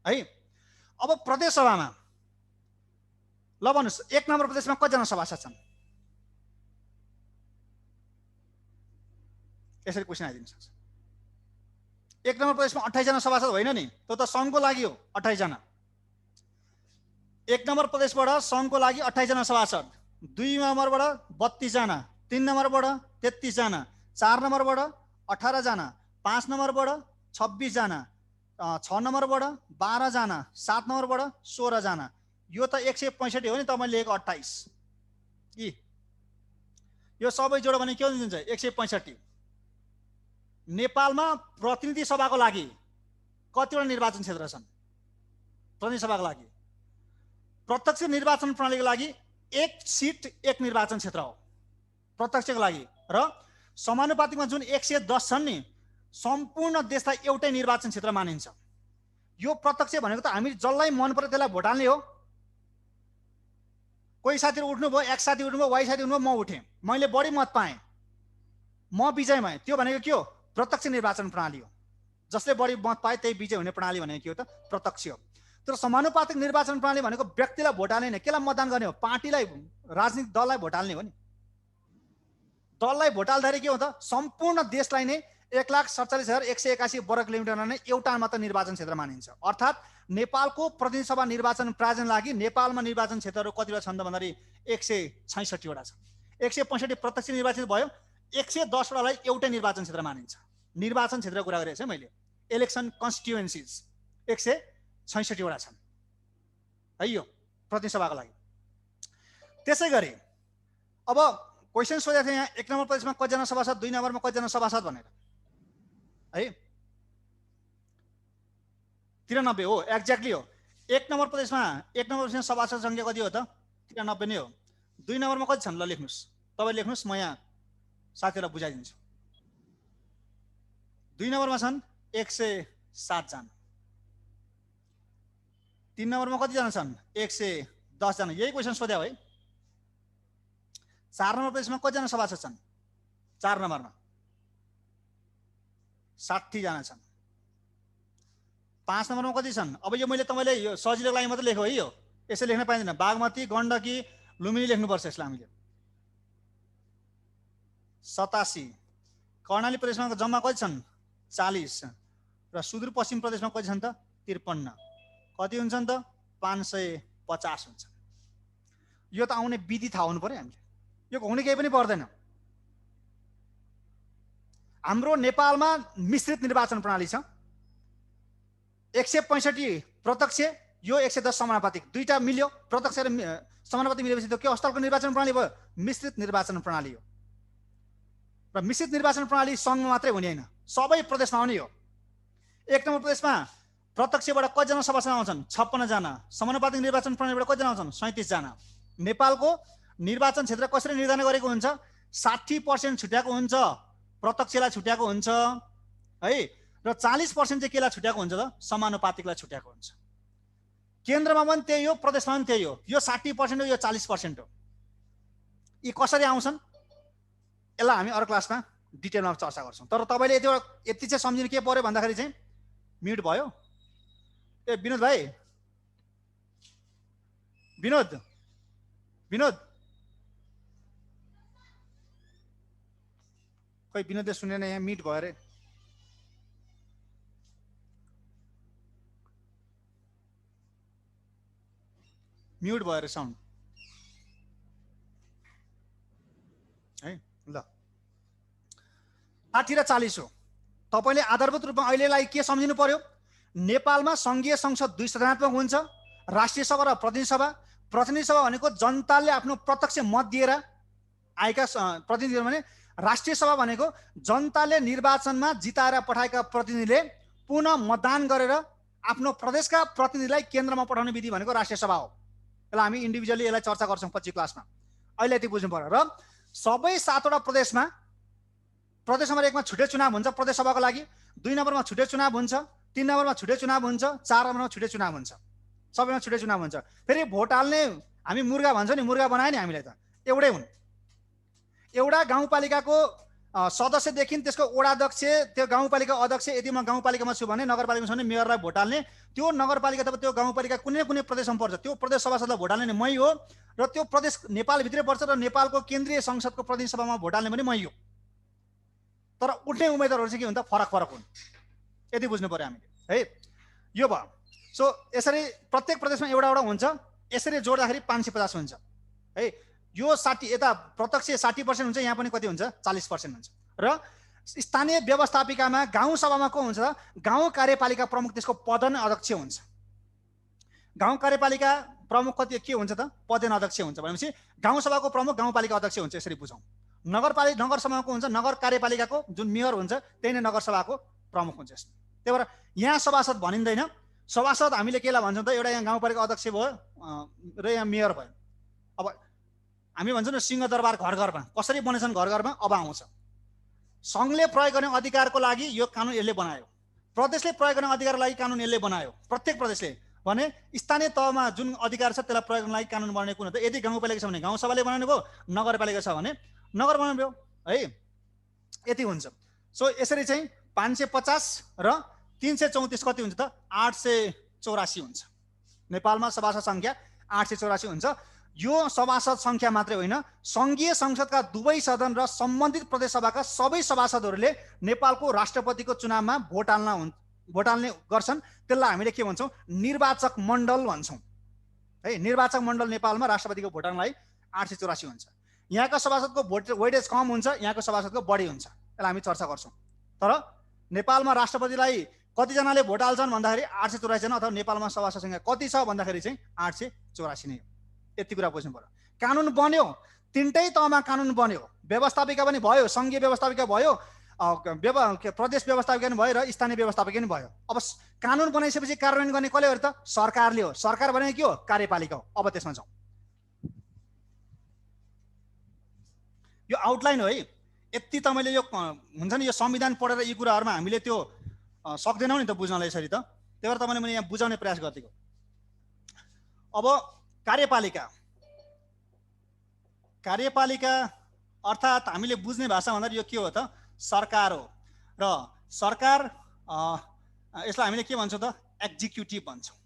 है। अब प्रदेश सभामा ल भन्नुहोस्, 1 नम्बर प्रदेशमा कतिजना सभासद छन्? यसरी क्वेसन आइदिन सक्छ। 1 नम्बर प्रदेशमा 28 जना सभासद होइन नि, त्यो त संघको लागि हो 28 जना। 1 नम्बर प्रदेशबाट संघको लागि 28 जना सभासद, 2 नम्बरबाट 32 जना, 3 नम्बरबाट 33 जना, 4 नम्बरबाट 18 जना, 5 नम्बरबाट 26 जना, 6 नम्बरबाट 12 जना, 7 नम्बरबाट 16 जना। यो त 165 हो नि, त मैले लेखेको 28। यो सबै जोड भने के हुन्छ? 165। नेपालमा प्रतिनिधि सभाको लागि कतिवटा निर्वाचन क्षेत्र छन्? प्रतिनिधि सभाको लागि प्रत्यक्ष निर्वाचन प्रणालीको लागि 1 सिट 1 निर्वाचन क्षेत्र हो प्रत्यक्षको लागि। र समानुपातिकमा जुन 110 छन् नि, सम्पूर्ण देशलाई एउटै निर्वाचन क्षेत्र मानिन्छ। यो प्रत्यक्ष भनेको त हामी जसलाई मन पर्यो त्यसलाई भोट हाल्ने हो। कोही साथीहरू उठ्नुभयो, X साथी उठ्नुभयो, Y साथी उठ्नुभयो, म उठेँ, मैले बढी मत पाएँ, म विजय भएँ। त्यो भनेको के हो? प्रत्यक्ष निर्वाचन प्रणाली हो। जसले बढी मत पाए त्यही विजय हुने प्रणाली भनेको के हो त? प्रत्यक्ष हो। तर समानुपातिक निर्वाचन प्रणाली भनेको व्यक्तिलाई भोट हाल्ने होइन, केलाई मतदान गर्ने हो? पार्टीलाई, राजनीतिक दललाई भोट हाल्ने हो नि। दललाई भोट हाल्दाखेरि के हो त? सम्पूर्ण देशलाई नै 1,47,181 वर्ग किलोमिटरमा नै एउटा मात्र निर्वाचन क्षेत्र मानिन्छ। अर्थात् नेपालको प्रतिनिधि सभा निर्वाचन प्रायोजन लागि नेपालमा निर्वाचन क्षेत्रहरू कतिवटा छन् त भन्दाखेरि 166 वटा छ। 165 प्रत्यक्ष निर्वाचित भयो, 110 वटालाई एउटै निर्वाचन क्षेत्र मानिन्छ। निर्वाचन क्षेत्रको कुरा गरेको छु मैले, इलेक्सन कन्स्टिट्युएन्सिज 166 वटा छन् है यो प्रतिनिधि सभाको लागि। त्यसै गरी अब क्वेसन सोधेको थिएँ यहाँ, 1 नम्बर प्रदेशमा कतिजना सभासद, 2 नम्बरमा कतिजना सभासद भनेर है। 93 हो, एक्ज्याक्टली हो। 1 नम्बर प्रदेशमा सभासद संख्या कति हो त? 93 नै हो। 2 नम्बरमा कति छन्? ल लेख्नुहोस्, तपाईँ लेख्नुहोस्, म यहाँ साथीहरूलाई बुझाइदिन्छु। 2 नम्बरमा छन् 107 जना। 3 नम्बरमा कतिजना छन्? 110 जना। यही क्वेसन सोध्या है। 4 नम्बर प्रदेशमा कतिजना सभासद छन्? 4 नम्बरमा 60 जना छन्। 5 नम्बरमा कति छन्? अब यो मैले तपाईँले यो सजिलोको लागि मात्रै लेखेको है, यो यसै लेख्न पाइँदैन। बागमती, गण्डकी, लुम्बिनी लेख्नुपर्छ यसलाई हामीले। 87। कर्णाली प्रदेशमा जम्मा कति छन्? 40। र सुदूरपश्चिम प्रदेशमा कति छन् त? 53। कति हुन्छन् त? 550 हुन्छ। यो त आउने विधि थाहा हुनु पर्यो हामीले, यो हुने केही पनि पर्दैन। हाम्रो नेपालमा मिश्रित निर्वाचन प्रणाली छ। 165 प्रत्यक्ष, यो 110 समानुपातिक, दुईटा मिल्यो, प्रत्यक्ष र समानुपातिक मिलेपछि त्यो के अवस्थाको निर्वाचन प्रणाली भयो? मिश्रित निर्वाचन प्रणाली हो। र मिश्रित निर्वाचन प्रणाली सङ्घमा मात्रै हुने होइन, सबै प्रदेशमा आउने हो। 1 नम्बर प्रदेशमा प्रत्यक्षबाट कतिजना सभासद आउँछन्? 56 जना। समानुपातिक निर्वाचन प्रणालीबाट कतिजना आउँछन्? 37 जना। नेपालको निर्वाचन क्षेत्र कसरी निर्धारण गरेको हुन्छ? 60% छुट्याएको हुन्छ, प्रत्यक्षलाई छुट्याएको हुन्छ है, र 40% चाहिँ केलाई छुट्याएको हुन्छ त? समानुपातिकलाई छुट्याएको हुन्छ। केन्द्रमा पनि त्यही हो, प्रदेशमा पनि त्यही हो। यो 60% हो, यो 40% हो। यी कसरी आउँछन् यसलाई हामी अरू क्लासमा डिटेलमा चर्चा गर्छौँ। तर तपाईँले यति चाहिँ सम्झिनु के पर्यो भन्दाखेरि चाहिँ, म्युट भयो ए विनोद भाइ, विनोद विनोद खै विनोदले सुनेन, यहाँ म्युट भयो अरे। म्युट भयो अरे साउन्ड है। ल 60 र 40 हो। तपाईँले आधारभूत रूपमा अहिलेलाई के सम्झिनु पर्यो? नेपालमा सङ्घीय संसद 2 सदनात्मक हुन्छ, राष्ट्रिय सभा र प्रतिनिधि सभा। प्रतिनिधि सभा भनेको जनताले आफ्नो प्रत्यक्ष मत दिएर आएका प्रतिनिधिहरू भने, राष्ट्रिय सभा भनेको जनताले निर्वाचनमा जिताएर पठाएका प्रतिनिधिले पुनः मतदान गरेर आफ्नो प्रदेशका प्रतिनिधिलाई केन्द्रमा पठाउने विधि भनेको राष्ट्रिय सभा हो। यसलाई हामी इन्डिभिजुअली यसलाई चर्चा गर्छौँ पछि क्लासमा। अहिले यति बुझ्नु पर्यो। र सबै 7वटा प्रदेशमा प्रदेश नम्बर 1मा छुट्टै चुनाव हुन्छ प्रदेश सभाको लागि, 2 नम्बरमा छुट्टै चुनाव हुन्छ, 3 नम्बरमा छुट्टै चुनाव हुन्छ, 4 नम्बरमा छुट्टै चुनाव हुन्छ, सबैमा छुट्टै चुनाव हुन्छ। फेरि भोट हाल्ने हामी मुर्गा भन्छौँ नि, मुर्गा बनायो नि हामीलाई त एउटै हुन्। एउटा गाउँपालिकाको सदस्यदेखि त्यसको वडाध्यक्ष, त्यो गाउँपालिका अध्यक्ष, यदि म गाउँपालिकामा छु भने, नगरपालिकामा छु भने मेयरलाई भोट हाल्ने, त्यो नगरपालिका अथवा त्यो गाउँपालिका कुनै न कुनै प्रदेशमा पर्छ, त्यो प्रदेश सभासदलाई भोट हाल्ने मै हो, र त्यो प्रदेश नेपालभित्रै पर्छ र नेपालको केन्द्रीय संसदको प्रतिनिधि सभामा भोट हाल्ने पनि मै हो। तर उठ्ने उम्मेदवारहरू चाहिँ के हुन्छ? फरक फरक हुन्। यति बुझ्नु पर्यो हामीले है। यो भयो। सो यसरी प्रत्येक प्रदेशमा एउटा एउटा हुन्छ, यसरी जोड्दाखेरि 550 हुन्छ है। यो 60 यता प्रत्यक्ष 60% हुन्छ, यहाँ पनि कति हुन्छ? 40% हुन्छ। र स्थानीय व्यवस्थापिकामा गाउँ सभामा को हुन्छ? गाउँ कार्यपालिका प्रमुख, त्यसको पदन अध्यक्ष हुन्छ। गाउँ कार्यपालिका प्रमुख कति के हुन्छ त? पदेन अध्यक्ष हुन्छ। भनेपछि गाउँ सभाको प्रमुख गाउँपालिका अध्यक्ष हुन्छ, यसरी बुझौँ। नगर सभाको हुन्छ नगर कार्यपालिकाको जुन मेयर हुन्छ, त्यही नै नगर सभाको प्रमुख हुन्छ। त्यही भएर यहाँ सभासद भनिँदैन। सभासद हामीले केलाई भन्छौँ त? एउटा यहाँ गाउँपालिका अध्यक्ष भयो र यहाँ मेयर भयो। अब हामी भन्छौँ न सिंहदरबार घर घरमा, कसरी बनेछन् घर घरमा? अब आउँछ। सङ्घले प्रयोग गर्ने अधिकारको लागि यो कानुन यसले बनायो, प्रदेशले प्रयोग गर्ने अधिकारको लागि कानुन यसले बनायो। प्रत्येक प्रदेशले भने स्थानीय तहमा जुन अधिकार छ त्यसलाई प्रयोग गर्ने लागि कानुन बनाउने कुन हो त? यदि गाउँपालिका छ भने गाउँसभाले बनाउने भयो, नगरपालिका छ भने नगर बनाउनु भयो है। यति हुन्छ। सो यसरी चाहिँ 550 र 334 कति हुन्छ त? 884 हुन्छ। नेपालमा सभासद सङ्ख्या 884 हुन्छ। यो सभासद सङ्ख्या मात्रै होइन, सङ्घीय संसदका दुवै सदन र सम्बन्धित प्रदेश सभाका सबै सभासदहरूले नेपालको राष्ट्रपतिको चुनावमा भोट हाल्ने गर्छन्। त्यसलाई हामीले के भन्छौँ? निर्वाचक मण्डल भन्छौँ है। निर्वाचक मण्डल नेपालमा राष्ट्रपतिको भोट हाल्नलाई 884 हुन्छ। यहाँका सभासदको भोट वेटेज कम हुन्छ, यहाँको सभासदको बढी हुन्छ। यसलाई हामी चर्चा गर्छौँ। तर नेपालमा राष्ट्रपतिलाई कतिजनाले भोट हाल्छन् भन्दाखेरि 884 जना, अथवा नेपालमा सभासद सङ्ख्या कति छ भन्दाखेरि चाहिँ 884 नै हो। यति कुरा बुझ्नु पर्यो। कानुन बन्यो, 3टै तहमा कानुन बन्यो। व्यवस्थापिका पनि भयो, सङ्घीय व्यवस्थापिका भयो, प्रदेश व्यवस्थापिका पनि भयो, र स्थानीय व्यवस्थापिका पनि भयो। अब कानुन बनाइसकेपछि कार्यान्वयन गर्ने कसले हो त? सरकारले हो। सरकार भनेको के हो? कार्यपालिका हो। अब त्यसमा जाउँ। यो आउटलाइन हो है। यति तपाईँले यो हुन्छ नि, यो संविधान पढेर यी कुराहरूमा हामीले त्यो सक्दैनौँ नि त बुझ्नलाई यसरी त। त्यही भएर तपाईँले मैले यहाँ बुझाउने प्रयास गरेको। अब कार्यपालिका अर्थात् हामीले बुझ्ने भाषा भन्दा यो के हो त? सरकार हो। र सरकार यसलाई हामीले के भन्छौँ त? एक्जिक्युटिभ भन्छौँ।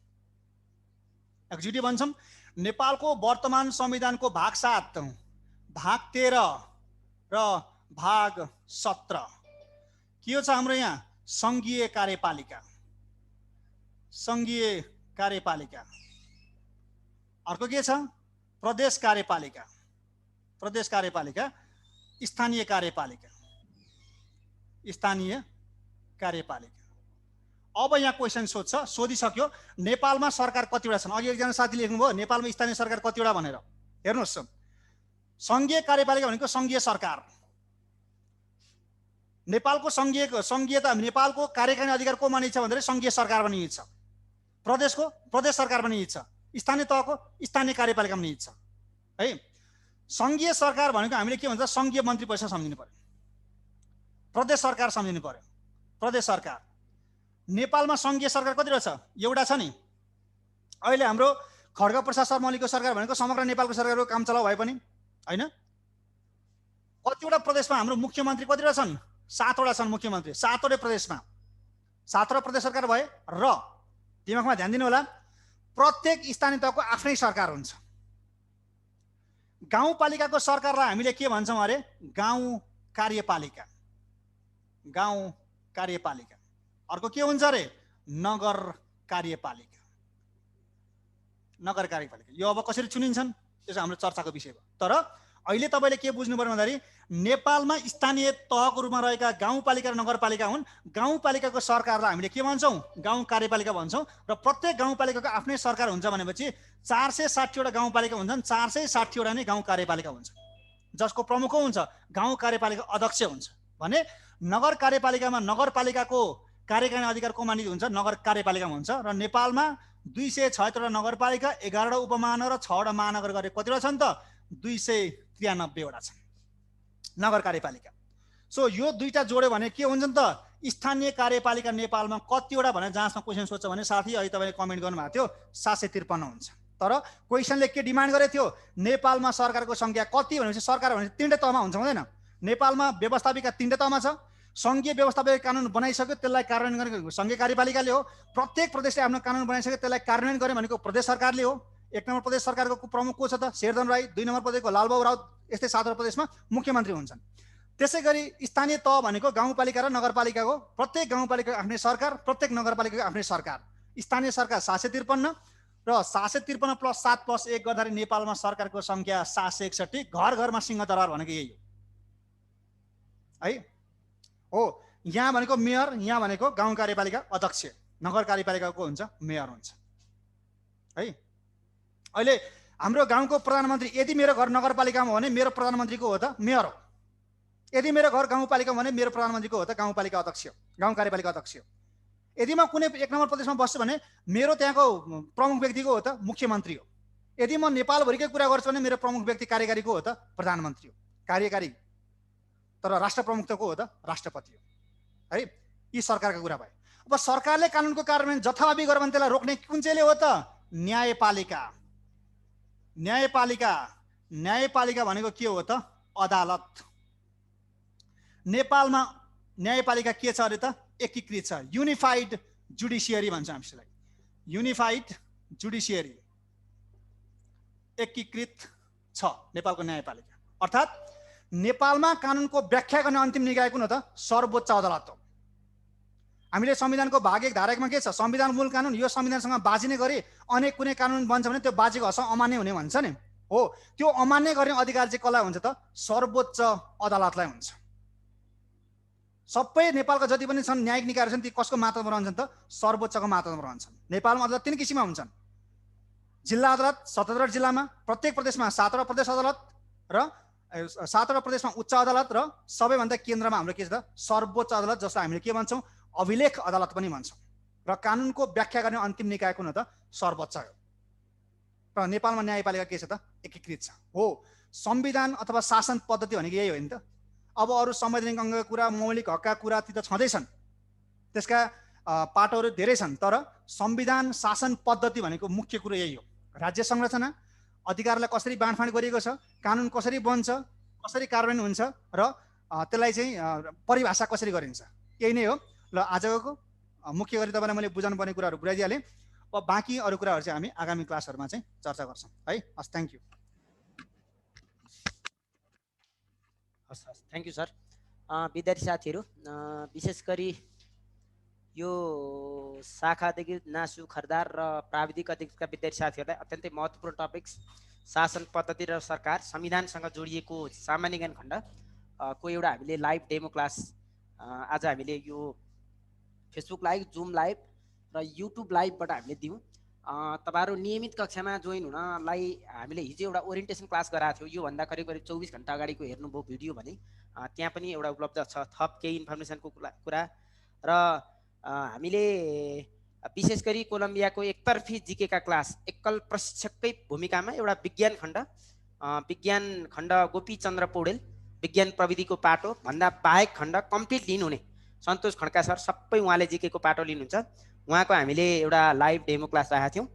एक्जिक्युटिभ भन्छौँ। नेपालको वर्तमान संविधानको भाग 7, भाग 13 र भाग 17 के हो छ हाम्रो यहाँ? सङ्घीय कार्यपालिका। सङ्घीय कार्यपालिका। अर्को के छ? प्रदेश कार्यपालिका। प्रदेश कार्यपालिका। स्थानीय कार्यपालिका। स्थानीय कार्यपालिका। अब यहाँ क्वेसन सोधिसक्यो नेपालमा सरकार कतिवटा छन्। अघि एकजना साथी लेख्नुभयो नेपालमा स्थानीय सरकार कतिवटा भनेर। हेर्नुहोस्, संघीय कार्यपालिका भनेको संघीय सरकार। नेपालको संघीयता नेपालको कार्यकारिणी अधिकार को मानिन्छ भन्दाखेरि संघीय सरकार भनिन्छ, प्रदेशको प्रदेश सरकार भनिन्छ, स्थानीय तहको स्थानीय कार्यपालिका भनिन्छ है। संघीय सरकार भनेको हामीले के भन्छ, संघीय मन्त्री परिषद सम्झिनु पर्यो, प्रदेश सरकार सम्झिनु पर्यो, प्रदेश सरकार। नेपालमा संघीय सरकार कतिवटा छ? एउटा छ नि। अहिले हाम्रो खड्ग प्रसाद शर्मा ओलीको सरकार भनेको समग्र नेपालको सरकारको काम चलाउ भए पनि हैन। कतिवटा प्रदेशमा हाम्रो मुख्यमन्त्री कतिवटा छन्? 7वटा छन् मुख्यमन्त्री, 7वटै प्रदेशमा 7वटा प्रदेश सरकार भए। र दिमागमा ध्यान दिनु होला, प्रत्येक स्थानीय तहको आफ्नै सरकार हुन्छ। गाउँपालिकाको सरकारलाई हामीले के भन्छौँ अरे? गाउँ कार्यपालिका। गाउँ कार्यपालिका। अर्को के हुन्छ अरे? नगर कार्यपालिका। नगर कार्यपालिका। यो अब कसरी चुनिन्छन् त्यो चाहिँ हाम्रो चर्चाको विषय हो। तर अहिले तपाईले के बुझ्नु पर्यो भन्दाखेरि नेपालमा स्थानीय तहको रूपमा रहेका गाउँपालिका र नगरपालिका हुन्। गाउँपालिकाको सरकारलाई हामीले के भन्छौँ? गाउँ कार्यपालिका भन्छौँ। र प्रत्येक गाउँपालिकाको आफ्नै सरकार हुन्छ भनेपछि 460वटा गाउँपालिका हुन्छन्, 460वटा नै गाउँ कार्यपालिका हुन्छ, जसको प्रमुख हुन्छ गाउँ कार्यपालिका अध्यक्ष हुन्छ। भने नगर कार्यपालिकामा नगरपालिकाको कार्यकारिणी अधिकार को मानित हुन्छ? नगर कार्यपालिकामा हुन्छ। र नेपालमा 276वटा नगरपालिका, 11वटा उपमहानगर र 6वटा महानगर गरे कतिवटा छन् त? 293वटा छन् नगर कार्यपालिका। सो यो दुईटा जोड्यो भने के हुन्छ त? स्थानीय कार्यपालिका नेपालमा कतिवटा भनेर जाँचमा क्वेसन सोध्छ भने साथी अहिले तपाईँले कमेन्ट गर्नुभएको थियो 753 हुन्छ। तर क्वेसनले के डिमान्ड गरेको थियो? नेपालमा सरकारको संख्या कति भनेपछि सरकार भनेपछि 3वटै तहमा हुन्छ हुँदैन? नेपालमा व्यवस्थापिका 3वटै तहमा छ। संघीय व्यवस्थापिका कानुन बनाइसक्यो, त्यसलाई कार्यान्वयन गरेको संघीय कार्यपालिकाले हो। प्रत्येक प्रदेशले आफ्नो कानुन बनाइसक्यो, त्यसलाई कार्यान्वयन गर्ने भनेको प्रदेश सरकारले हो। 1 नम्बर प्रदेश सरकारको प्रमुख को छ त? शेरधन राई। 2 नम्बर प्रदेशको लालबाबु राउत। यस्तै 7वटा प्रदेशमा मुख्यमन्त्री हुन्छन्। त्यसै गरी स्थानीय तह भनेको गाउँपालिका र नगरपालिकाको, प्रत्येक गाउँपालिकाको आफ्नै सरकार, प्रत्येक नगरपालिकाको आफ्नै सरकार। स्थानीय सरकार 753 र 753 + 7 + 1 गर्दाखेरि नेपालमा सरकारको संख्या 761। घर घरमा सिंहदरबार भनेको यही हो है। हो, यहाँ भनेको मेयर, यहाँ भनेको गाउँ कार्यपालिका अध्यक्ष, नगर कार्यपालिकाको हुन्छ मेयर हुन्छ है। अहिले हाम्रो गाउँको प्रधानमन्त्री यदि मेरो घर नगरपालिकामा हो भने मेरो प्रधानमन्त्रीको हो त मेयर हो। यदि मेरो घर गाउँपालिकामा भने मेरो प्रधानमन्त्रीको हो त गाउँपालिका अध्यक्ष, गाउँ कार्यपालिका अध्यक्ष। यदि म कुनै 1 नम्बर प्रदेशमा बस्छु भने मेरो त्यहाँको प्रमुख व्यक्तिको हो त मुख्यमन्त्री हो। यदि म नेपालभरिकै कुरा गर्छु भने मेरो प्रमुख व्यक्ति कार्यकारीको हो त प्रधानमन्त्री हो, कार्यकारी। तर राष्ट्र प्रमुखको हो त राष्ट्रपति हो है। यी सरकारका कुरा भए। अब सरकारले कानुनको कार्यान्वयन जथाभावी गर्यो भने त्यसलाई रोक्ने कुन चाहिँले हो त? न्यायपालिका। न्यायपालिका। न्यायपालिका भनेको के हो त? अदालत। नेपालमा न्यायपालिका के छ अरे त? एकीकृत छ। युनिफाइड जुडिसियरी भन्छ हामी यसलाई। युनिफाइड जुडिसियरी एकीकृत छ नेपालको न्यायपालिका। अर्थात् नेपालमा कानुनको व्याख्या गर्ने अन्तिम निकाय कुन हो त? सर्वोच्च अदालत हो। हामीले संविधानको भाग 1 धारा 1 मा के छ? संविधान मूल कानुन यो संविधानसँग बाजिने गरी अनेक कुनै कानुन बन्छ भने त्यो बाजेको हकमा अमान्य हुने भन्छ नि हो। त्यो अमान्य गर्ने अधिकार चाहिँ कसलाई हुन्छ त? सर्वोच्च अदालतलाई हुन्छ। सबै नेपालका जति पनि छन् न्यायिक निकायहरू छन् ती कसको मातहतमा रहन्छन् त? सर्वोच्चको मातहतमा रहन्छन्। नेपालमा अदालत 3 किसिममा हुन्छन्। जिल्ला अदालत 77 जिल्लामा, प्रत्येक प्रदेशमा 7वटा प्रदेश अदालत र 7वटा प्रदेशमा उच्च अदालत र सबैभन्दा केन्द्रमा हाम्रो के छ त? सर्वोच्च अदालत, जसलाई हामीले के भन्छौँ? अभिलेख अदालत पनि भन्छौँ। र कानुनको व्याख्या गर्ने अन्तिम निकाय कुन हो त? सर्वोच्च हो। र नेपालमा न्यायपालिका के छ त? एकीकृत छ। हो, संविधान अथवा शासन पद्धति भनेको यही हो नि त। अब अरू संवैधानिक अङ्गका कुरा, मौलिक हकका कुरा ती त छँदैछन्, त्यसका पाटोहरू धेरै छन्। तर संविधान शासन पद्धति भनेको मुख्य कुरो यही हो। राज्य संरचना, अधिकारलाई कसरी बाँडफाँड गरिएको छ, कानुन कसरी बन्छ, कसरी कार्यान्वयन हुन्छ र त्यसलाई चाहिँ परिभाषा कसरी गरिन्छ, यही नै हो। ल आजको मुख्य गरी तपाईँलाई मैले बुझाउनु पर्ने कुराहरू बुझाइदिइहालेँ। अब बाँकी अरू कुराहरू चाहिँ हामी आगामी क्लासहरूमा चाहिँ चर्चा गर्छौँ है। हस्, थ्याङ्क यू। हस् हस्, थ्याङ्क यू सर। विद्यार्थी साथीहरू, विशेष गरी यो शाखादेखि नासु खरदार र प्राविधिक अधिका विद्यार्थी साथीहरूलाई अत्यन्तै महत्त्वपूर्ण टपिक्स शासन पद्धति र सरकार संविधानसँग जोडिएको सामान्य ज्ञान खण्ड को एउटा हामीले लाइभ डेमो क्लास आज हामीले यो फेसबुक लाइभ, जुम लाइभ र युट्युब लाइभबाट हामीले दियौँ। तपाईँहरू नियमित कक्षामा जोइन हुनलाई हामीले हिजो एउटा ओरिएन्टेसन क्लास गराएको थियो, योभन्दा करिब करिब 24 घन्टा अगाडिको हेर्नुभयो भिडियो भने त्यहाँ पनि एउटा उपलब्ध छ थप केही इन्फर्मेसनको कुरा। र हामीले विशेष गरी कोलम्बियाको एकतर्फी जिकेका क्लास एकल प्रशिक्षककै भूमिकामा एउटा विज्ञान खण्ड गोपी चन्द्र पौडेल विज्ञान प्रविधिको पाटो भन्दा बाहेक खण्ड कम्प्लिट लिनुहुने सन्तोष खड्का सर सबै उहाँले जिकेको पाटो लिनुहुन्छ। उहाँको हामीले एउटा लाइभ डेमो क्लास राखेका थियौँ।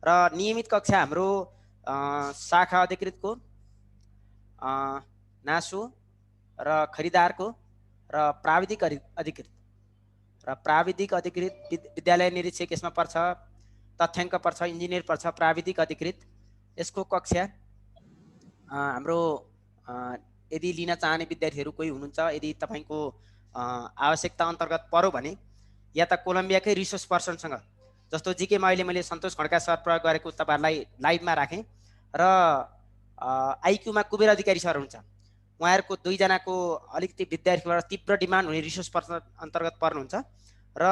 र नियमित कक्षा हाम्रो शाखा अधिकृतको, नासो र खरिदारको र प्राविधिक अधिकृत विद्यालय निरीक्षक यसमा पर्छ, तथ्याङ्क पर्छ, इन्जिनियर पर्छ, प्राविधिक अधिकृत यसको कक्षा हाम्रो यदि लिन चाहने विद्यार्थीहरू कोही हुनुहुन्छ, यदि तपाईँको आवश्यकता अन्तर्गत पर्यो भने या त कोलम्बियाकै रिसोर्स पर्सनसँग, जस्तो जिकेमा अहिले मैले सन्तोष खड्का सर प्रयोग गरेको तपाईँहरूलाई लाइभमा राखेँ र आइक्यूमा कुबेर अधिकारी सर हुन्छ, उहाँहरूको दुईजनाको अलिकति विद्यार्थीबाट तीव्र डिमान्ड हुने रिसोर्स पर्सन अन्तर्गत पर्नुहुन्छ। र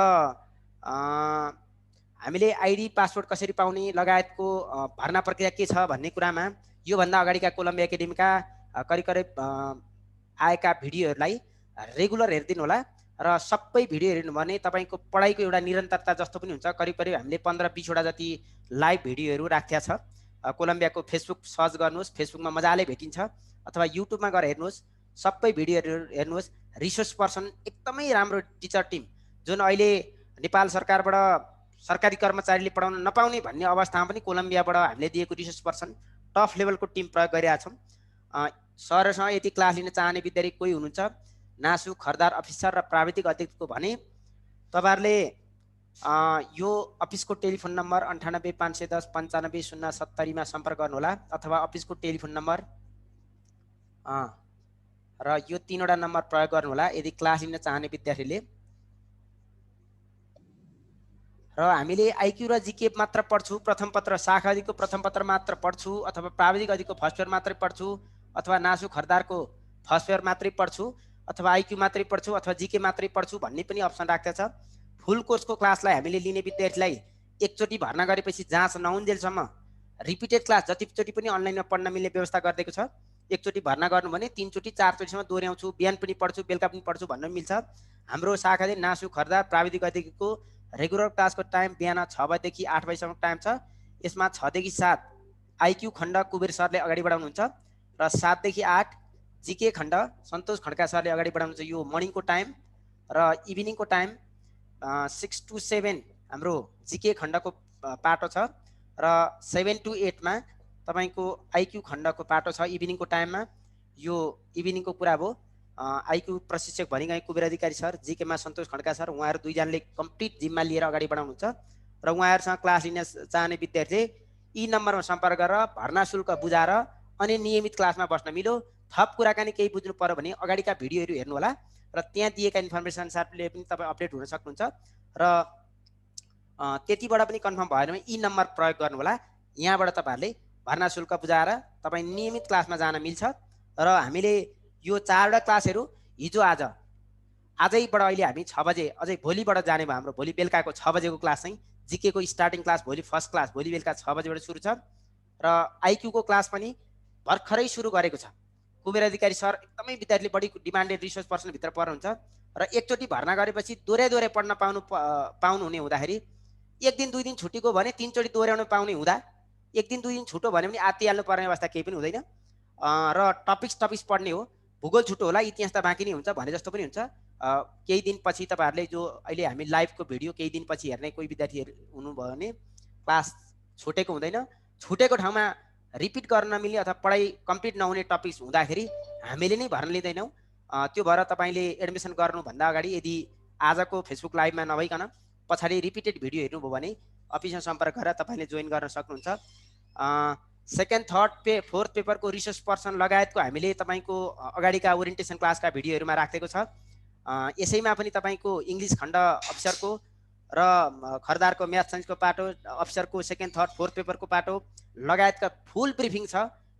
हामीले आइडी पासवर्ड कसरी पाउने लगायतको भर्ना प्रक्रिया के छ भन्ने कुरामा योभन्दा अगाडिका कोलम्बिया एकाडेमीका करिब करिब आएका भिडियोहरूलाई रेगुलर हेरिदिनु होला। र सबै भिडियो हेर्नु भने तपाईँको पढाइको एउटा निरन्तरता जस्तो पनि हुन्छ। करिब करिब हामीले 15-20वटा जति लाइभ भिडियोहरू राखेका छ। कोलम्बियाको फेसबुक सर्च गर्नुहोस्, फेसबुकमा मजाले भेटिन्छ, अथवा युट्युबमा गएर हेर्नुहोस्, सबै भिडियोहरू हेर्नुहोस्। रिसोर्स पर्सन एकदमै राम्रो टिचर टिम जुन अहिले नेपाल सरकारबाट सरकारी कर्मचारीले पढाउन नपाउने भन्ने अवस्थामा पनि कोलम्बियाबाट हामीले दिएको रिसोर्स पर्सन टफ लेभलको टिम प्रयोग गरिरहेका छौँ। सरसँग यदि क्लास लिन चाहने विद्यार्थी कोही हुनुहुन्छ, नासु खरदार अफिसर र प्राविधिक अधिकृतको भने तपाईँहरूले यो अफिसको टेलिफोन नम्बर 98 510 95 070 सम्पर्क गर्नुहोला, अथवा अफिसको टेलिफोन नम्बर र यो 3वटा नम्बर प्रयोग गर्नुहोला यदि क्लास लिन चाहने विद्यार्थीले। र हामीले आइक्यू र जिके मात्र पढ्छु, प्रथम पत्र शाखा अधिको प्रथम पत्र मात्र पढ्छु, अथवा प्राविधिक अधिको फर्स्ट पेयर मात्रै पढ्छु, अथवा नासु खरदारको फर्स्ट पेयर मात्रै पढ्छु, अथवा आइक्यू मात्रै पढ्छु, अथवा जिके मात्रै पढ्छु भन्ने पनि अप्सन राख्दछ। फुल कोर्सको क्लासलाई हामीले लिने विद्यार्थीलाई एकचोटि भर्ना गरेपछि जाँच नहुन्जेलसम्म रिपिटेड क्लास जतिचोटि पनि अनलाइनमा पढ्न मिल्ने व्यवस्था गरिदिएको छ। एकचोटि भर्ना गर्नु भने 3चोटि 4चोटिसम्म दोहोऱ्याउँछु, बिहान पनि पढ्छु, बेलुका पनि पढ्छु भन्न मिल्छ। हाम्रो शाखाले नासु खरदार प्राविधिक अधिको रेगुलर क्लासको टाइम बिहान 6 बजेदेखि 8 बजीसम्म टाइम छ। यसमा 6 देखि 7 आइक्यू खण्ड कुबेर सरले अगाडि बढाउनुहुन्छ र 7 देखि 8 जिके खण्ड सन्तोष खड्का सरले अगाडि बढाउनुहुन्छ। यो मर्निङको टाइम र इभिनिङको टाइम 6 to 7 हाम्रो जिके खण्डको पाटो छ र 7 to 8 मा तपाईको आइक्यू खण्डको पाटो छ इभिनिङको टाइममा। यो इभिनिङको कुरा हो। आइक्यू प्रशिक्षक भनिगए कुबेर अधिकारी सर, जिकेमा सन्तोष खड्का सर, उहाँहरू दुईजनाले कम्प्लिट जिम्मा लिएर अगाडि बढाउनुहुन्छ र उहाँहरूसँग क्लास लिन चाहने विद्यार्थी यी नम्बरमा सम्पर्क गरेर भर्ना शुल्क बुझाएर अनि नियमित क्लासमा बस्न मिल्यो। थप कुराकानी केही बुझ्नु पर्यो भने अगाडिका भिडियोहरू हेर्नु होला र त्यहाँ दिएका इन्फर्मेसन साथले पनि तपाईँ अपडेट हुन सक्नुहुन्छ। र त्यतिबाट पनि कन्फर्म भएन भने यी नम्बर प्रयोग गर्नु होला। यहाँबाट तपाईँहरूले भर्ना शुल्क बुझाएर तपाईँ नियमित क्लासमा जान मिल्छ। र हामीले यो 4वटा क्लासहरू हिजो आजैबाट अहिले हामी 6 बजे अझै भोलिबाट जाने भयो। हाम्रो भोलि बेलुकाको 6 बजेको क्लास चाहिँ जिकेको स्टार्टिङ क्लास भोलि फर्स्ट क्लास भोलि बेलुका 6 बजेबाट सुरु छ। र आइक्यूको क्लास पनि भर्खरै सुरु गरेको छ। कुबेर अधिकारी सर एकदमै विद्यार्थीले बढी डिमान्डेड रिसोर्स पर्सनभित्र पर्नुहुन्छ र एकचोटि भर्ना गरेपछि दोहोऱ्याइ पढ्न पाउनुहुने हुँदाखेरि 1 दिन 2 दिन छुट्टीको भने 3चोटि दोहोऱ्याउन पाउने हुँदा 1 दिन 2 दिन छुट्यो भने पनि आत्तिहाल्नु पर्ने अवस्था केही पनि हुँदैन। र टपिक्स पढ्ने हो। भूगोल छुट्टो होला, इतिहास त बाँकी नै हुन्छ भने जस्तो पनि हुन्छ। केही दिनपछि तपाईँहरूले जो अहिले हामी लाइभको भिडियो केही दिनपछि हेर्ने कोही विद्यार्थीहरू हुनुभयो भने क्लास छुटेको हुँदैन। छुटेको ठाउँमा रिपिट गर्न नमिल्ने अथवा पढाइ कम्प्लिट नहुने टपिक्स हुँदाखेरि हामीले नै भर्ना लिँदैनौँ। त्यो भएर तपाईँले एडमिसन गर्नुभन्दा अगाडि यदि आजको फेसबुक लाइभमा नभइकन पछाडि रिपिटेड भिडियो हेर्नुभयो भने अफिसमा सम्पर्क गरेर तपाईँले जोइन गर्न सक्नुहुन्छ। सेकेन्ड थर्ड फोर्थ पेपरको रिसोर्स पर्सन लगायतको हामीले तपाईँको अगाडिका ओरिएन्टेसन क्लासका भिडियोहरूमा राखेको छ। यसैमा पनि तपाईँको इङ्ग्लिस खण्ड अफिसरको र खरदारको म्याथ साइन्सको पाटो, अफिसरको सेकेन्ड थर्ड फोर्थ पेपरको पाटो लगायतका फुल ब्रिफिङ छ।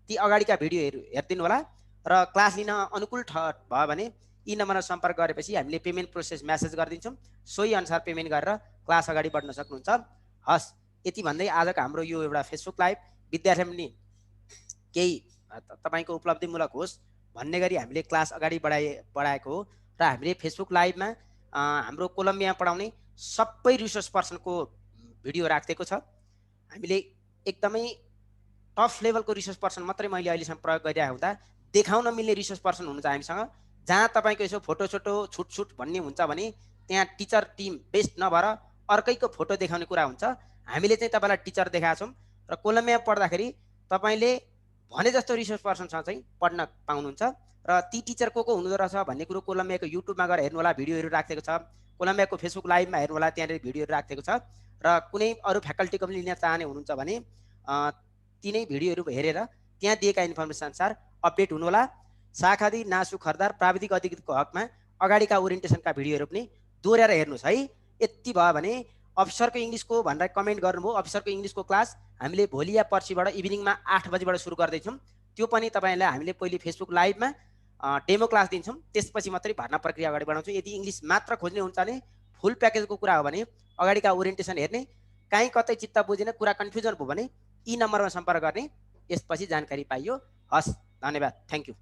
ती अगाडिका भिडियोहरू हेरिदिनु होला। र क्लास लिन अनुकूल भयो भने यी नम्बरमा सम्पर्क गरेपछि हामीले पेमेन्ट प्रोसेस म्यासेज गरिदिन्छौँ, सोही अनुसार पेमेन्ट गरेर क्लास अगाडि बढ्न सक्नुहुन्छ। हस्, यति भन्दै आजको हाम्रो यो एउटा फेसबुक लाइभ विद्यार्थीहरूले पनि केही तपाईँको उपलब्धिमूलक होस् भन्ने गरी हामीले क्लास अगाडि बढाएको हो। र हामीले फेसबुक लाइभमा हाम्रो कोलम्बिया पढाउने सबै रिसोर्स पर्सनको भिडियो राखिदिएको छ। हामीले एकदमै टफ लेभलको रिसोर्स पर्सन मात्रै मैले अहिलेसम्म प्रयोग गरिरहेको हुँदा देखाउन मिल्ने रिसोर्स पर्सन हुनुहुन्छ हामीसँग, जहाँ तपाईँको यसो फोटो छुट भन्ने हुन्छ भने त्यहाँ टिचर टिम बेस्ट नभएर अर्कैको फोटो देखाउने कुरा हुन्छ। हामीले चाहिँ तपाईँलाई टिचर देखाएको छौँ र कोलम्बिया पढ्दाखेरि तपाईँले भने जस्तो रिसोर्स पर्सनसँग चाहिँ पढ्न पाउनुहुन्छ। र ती टिचर को हुँदो रहेछ भन्ने कुरो कोलम्बियाको युट्युबमा गएर हेर्नु होला, भिडियोहरू राखेको छ। कोलम्बियाको फेसबुक लाइभमा हेर्नु होला, त्यहाँनिर भिडियोहरू राखेको छ। र कुनै अरू फ्याकल्टीको पनि लिन चाहने हुनुहुन्छ भने तिनै भिडियोहरू हेरेर त्यहाँ दिएका इन्फर्मेसन अनुसार अपडेट हुनुहोला। शाखादी नासु खर्दार प्राविधिक अधिकृतको हकमा अगाडिका ओरिएन्टेसनका भिडियोहरू पनि दोहोऱ्याएर हेर्नुहोस् है। यति भयो भने अफिसरको इङ्ग्लिसको भनेर कमेन्ट गर्नुभयो। अफिसरको इङ्ग्लिसको क्लास हामीले भोलि या पर्सिबाट इभिनिङमा 8 बजीबाट सुरु गर्दैछौँ। त्यो पनि तपाईँलाई हामीले पहिले फेसबुक लाइभमा डेमो क्लास दिन्छौँ, त्यसपछि मात्रै भर्ना प्रक्रिया अगाडि बढाउँछौँ। यदि इङ्ग्लिस मात्र खोज्ने हुन्छ भने फुल प्याकेजको कुरा हो भने अगाडिका ओरिएन्टेसन हेर्ने, कहीँ कतै चित्त बुझेन, कुरा कन्फ्युजन भयो भने यी नम्बरमा सम्पर्क गर्ने, यसपछि जानकारी पाइयो। हस्, धन्यवाद, थ्याङ्क यू।